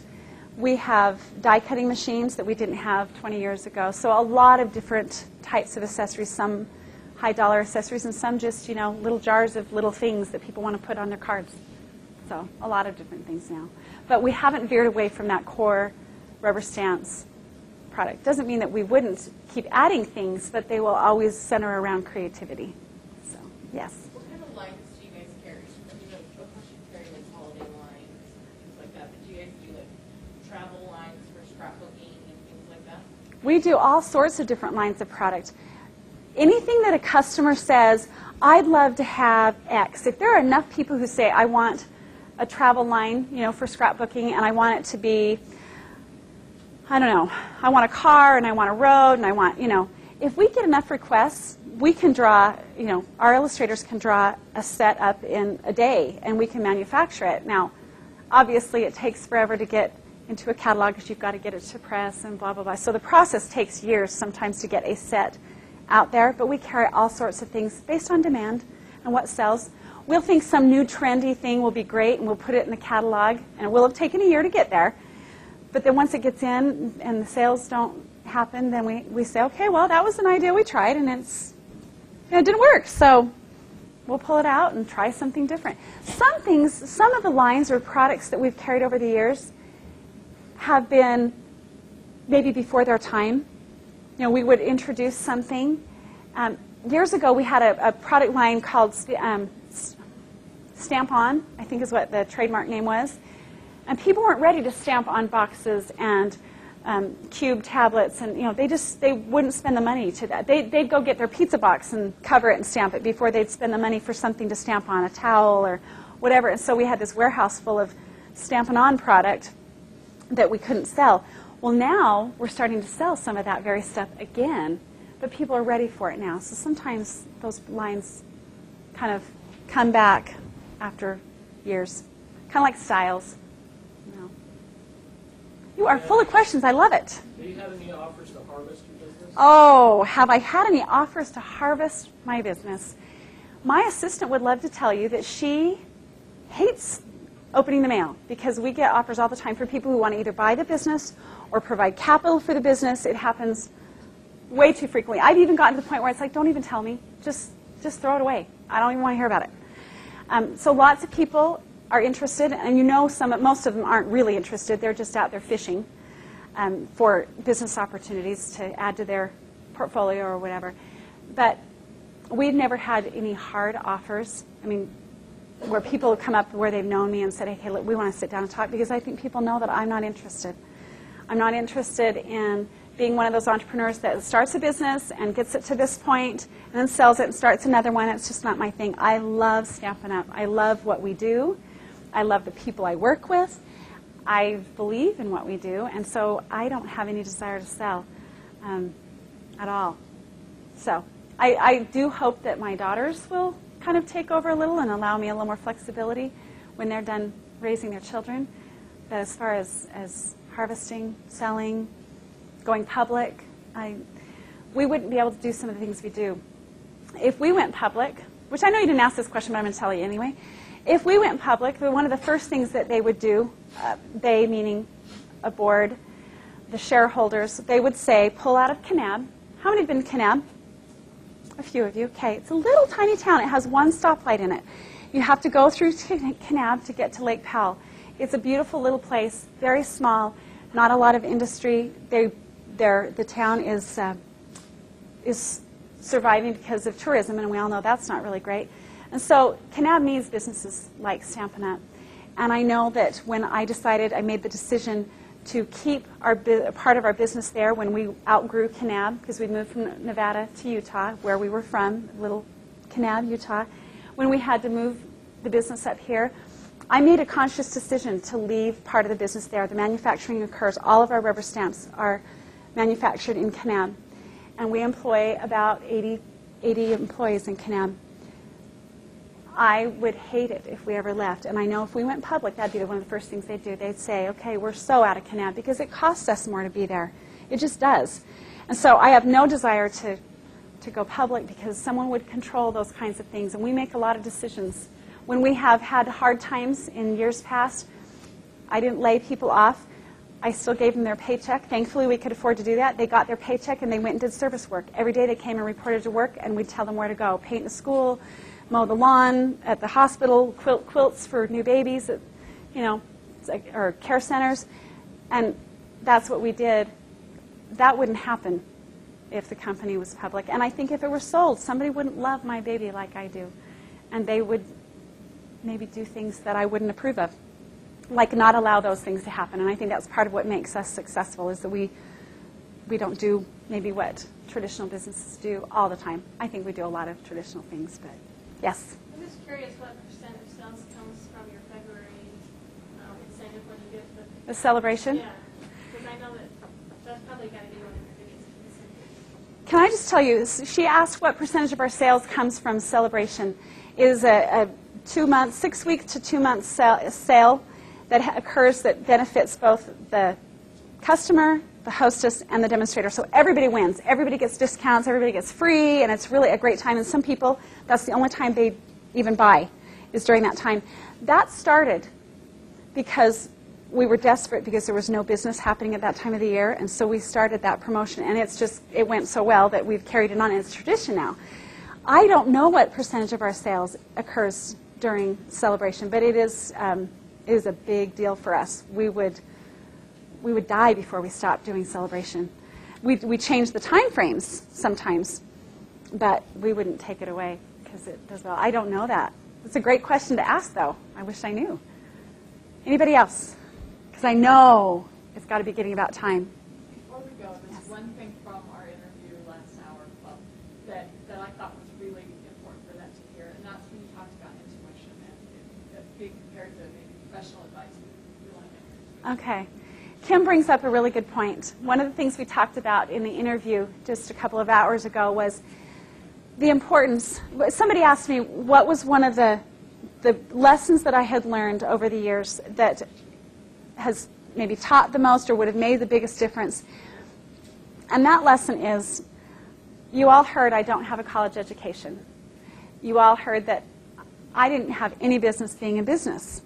We have die cutting machines that we didn't have 20 years ago. So a lot of different types of accessories, some high dollar accessories and some just, you know, little jars of little things that people want to put on their cards. So a lot of different things now. But we haven't veered away from that core rubber stamps product. Doesn't mean that we wouldn't keep adding things, but they will always center around creativity. So, yes. What kind of lines do you guys carry? I mean, of course you carry like holiday lines, things like that, but do you guys do like travel lines for scrapbooking and things like that? We do all sorts of different lines of product. Anything that a customer says, I'd love to have X. If there are enough people who say, I want a travel line, for scrapbooking, and I want it to be, I don't know, I want a car, and I want a road, and I want, if we get enough requests, we can draw, our illustrators can draw a set up in a day, and we can manufacture it. Now, obviously, it takes forever to get into a catalog because you've got to get it to press and blah, blah, blah. So the process takes years sometimes to get a set out there, but we carry all sorts of things based on demand and what sells. We'll think some new trendy thing will be great, and we'll put it in the catalog, and it will have taken a year to get there. But then once it gets in and the sales don't happen, then we say, okay, well, that was an idea we tried, and it didn't work. So we'll pull it out and try something different. Some of the lines or products that we've carried over the years have been maybe before their time. We would introduce something. Years ago, we had a product line called Stamp On, I think is what the trademark name was. And people weren't ready to stamp on boxes and cube tablets, and they wouldn't spend the money to that. They'd go get their pizza box and cover it and stamp it before they'd spend the money for something to stamp on, a towel or whatever. And so we had this warehouse full of Stampin' On product that we couldn't sell. Well, now we're starting to sell some of that very stuff again, but people are ready for it now. So sometimes those lines kind of come back after years, kind of like styles. You are full of questions. I love it. Do you have any offers to harvest your business? Oh, have I had any offers to harvest my business? My assistant would love to tell you that she hates opening the mail because we get offers all the time for people who want to either buy the business or provide capital for the business. It happens way too frequently. I've even gotten to the point where it's like, don't even tell me. Just throw it away. I don't even want to hear about it. So lots of people are interested, and most of them aren't really interested. They're just out there fishing for business opportunities to add to their portfolio or whatever. But we've never had any hard offers. I mean, where people have come up where they've known me and said, hey, look, we want to sit down and talk, because I think people know that I'm not interested. I'm not interested in being one of those entrepreneurs that starts a business and gets it to this point and then sells it and starts another one. It's just not my thing. I love Stampin' Up. I love what we do. I love the people I work with. I believe in what we do, and so I don't have any desire to sell at all. So I do hope that my daughters will kind of take over a little and allow me a little more flexibility when they're done raising their children. But as far as harvesting, selling, going public, we wouldn't be able to do some of the things we do. If we went public, which I know you didn't ask this question, but I'm going to tell you anyway. If we went public, one of the first things that they would do, they meaning a board, the shareholders, they would say, pull out of Kanab. How many have been to Kanab? A few of you. Okay, it's a little tiny town. It has one stoplight in it. You have to go through Kanab to get to Lake Powell. It's a beautiful little place, very small, not a lot of industry. The town is surviving because of tourism, and we all know that's not really great. And so Kanab needs businesses like Stampin' Up. And I know that when I made the decision to keep part of our business there when we outgrew Kanab, because we moved from Nevada to Utah, where we were from, little Kanab, Utah. When we had to move the business up here, I made a conscious decision to leave part of the business there. The manufacturing occurs. All of our rubber stamps are manufactured in Kanab. And we employ about 80 employees in Kanab. I would hate it if we ever left. And I know if we went public, that'd be one of the first things they'd do. They'd say, okay, we're so out of Kanab because it costs us more to be there. It just does. And so I have no desire to go public because someone would control those kinds of things. And we make a lot of decisions. When we have had hard times in years past, I didn't lay people off. I still gave them their paycheck. Thankfully, we could afford to do that. They got their paycheck and they went and did service work. Every day they came and reported to work, and we'd tell them where to go. Paint the school, mow the lawn at the hospital, quilts for new babies, or care centers. And that's what we did. That wouldn't happen if the company was public. And I think if it were sold, somebody wouldn't love my baby like I do. And they would maybe do things that I wouldn't approve of, like not allow those things to happen. And I think that's part of what makes us successful, is that we don't do maybe what traditional businesses do all the time. I think we do a lot of traditional things, but Yes? I'm just curious what percent of sales comes from your February incentive when you get The celebration? Yeah, because I know that's probably got to be one of your biggest incentives. Can I just tell you, she asked what percentage of our sales comes from celebration. It is a 2-month, 6-week to 2-month sale that occurs that benefits both the customer, the hostess, and the demonstrator. So everybody wins. Everybody gets discounts. Everybody gets free, and it's really a great time. And some people, that's the only time they even buy, is during that time. That started because we were desperate because there was no business happening at that time of the year, and so we started that promotion. And it went so well that we've carried it on, and it's tradition now. I don't know what percentage of our sales occurs during celebration, but it is a big deal for us. We would die before we stopped doing celebration. We change the time frames sometimes, but we wouldn't take it away because it does well. I don't know that. It's a great question to ask, though. I wish I knew. Anybody else? Because I know it's got to be getting about time. Before we go, there's one thing from our interview last hour club that I thought was really important for them to hear, and that's when you talked about intuition and being compared to maybe professional advice. Okay. Kim brings up a really good point. One of the things we talked about in the interview just a couple of hours ago was the importance. Somebody asked me what was one of the lessons that I had learned over the years that has maybe taught the most or would have made the biggest difference. And that lesson is, you all heard I don't have a college education. You all heard that I didn't have any business being in business.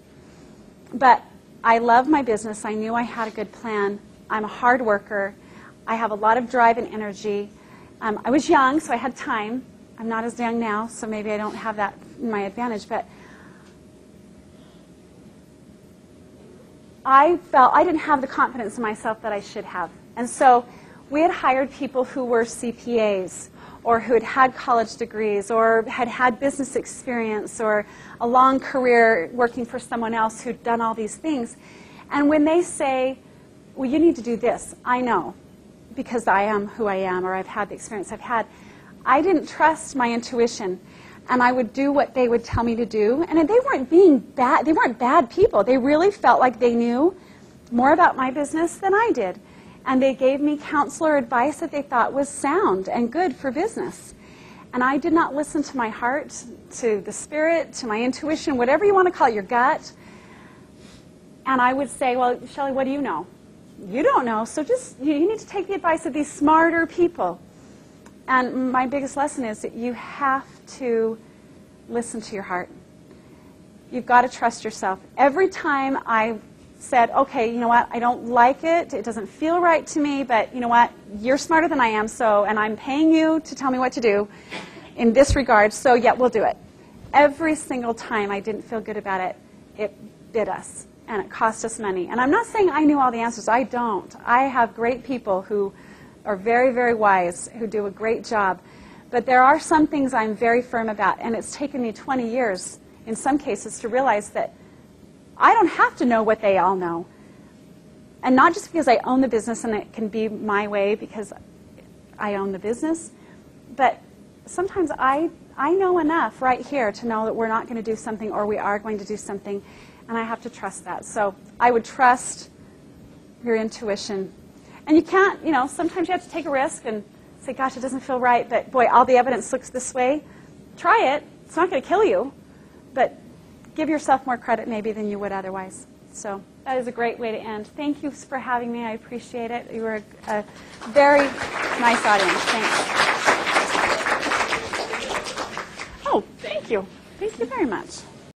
But I love my business. I knew I had a good plan. I'm a hard worker. I have a lot of drive and energy. I was young, so I had time. I'm not as young now, so maybe I don't have that in my advantage. But I felt I didn't have the confidence in myself that I should have. And so we had hired people who were CPAs or who had had college degrees or had had business experience or a long career working for someone else who'd done all these things. And when they say, well, you need to do this, I know, because I am who I am or I've had the experience I've had, I didn't trust my intuition. And I would do what they would tell me to do. And they weren't being bad. They weren't bad people. They really felt like they knew more about my business than I did. And they gave me counsel or advice that they thought was sound and good for business. And I did not listen to my heart, to the spirit, to my intuition, whatever you want to call it, your gut. And I would say, well, Shelli, what do you know? You don't know, so just you need to take the advice of these smarter people. And my biggest lesson is that you have to listen to your heart. You've got to trust yourself. Every time I said, okay, you know what, I don't like it, it doesn't feel right to me, but you know what, you're smarter than I am, and I'm paying you to tell me what to do in this regard, so yeah, we'll do it. Every single time I didn't feel good about it, it bit us, and it cost us money. And I'm not saying I knew all the answers. I don't. I have great people who are very, very wise, who do a great job. But there are some things I'm very firm about, and it's taken me 20 years, in some cases, to realize that I don't have to know what they all know. And not just because I own the business and it can be my way because I own the business, but sometimes I know enough right here to know that we're not going to do something or we are going to do something, and I have to trust that. So I would trust your intuition. And you can't, sometimes you have to take a risk and say, gosh, it doesn't feel right, but boy, all the evidence looks this way. Try it. It's not going to kill you, but give yourself more credit maybe than you would otherwise. So that is a great way to end. Thank you for having me. I appreciate it. You were a very nice audience. Thanks. Oh, thank you. Thank you very much.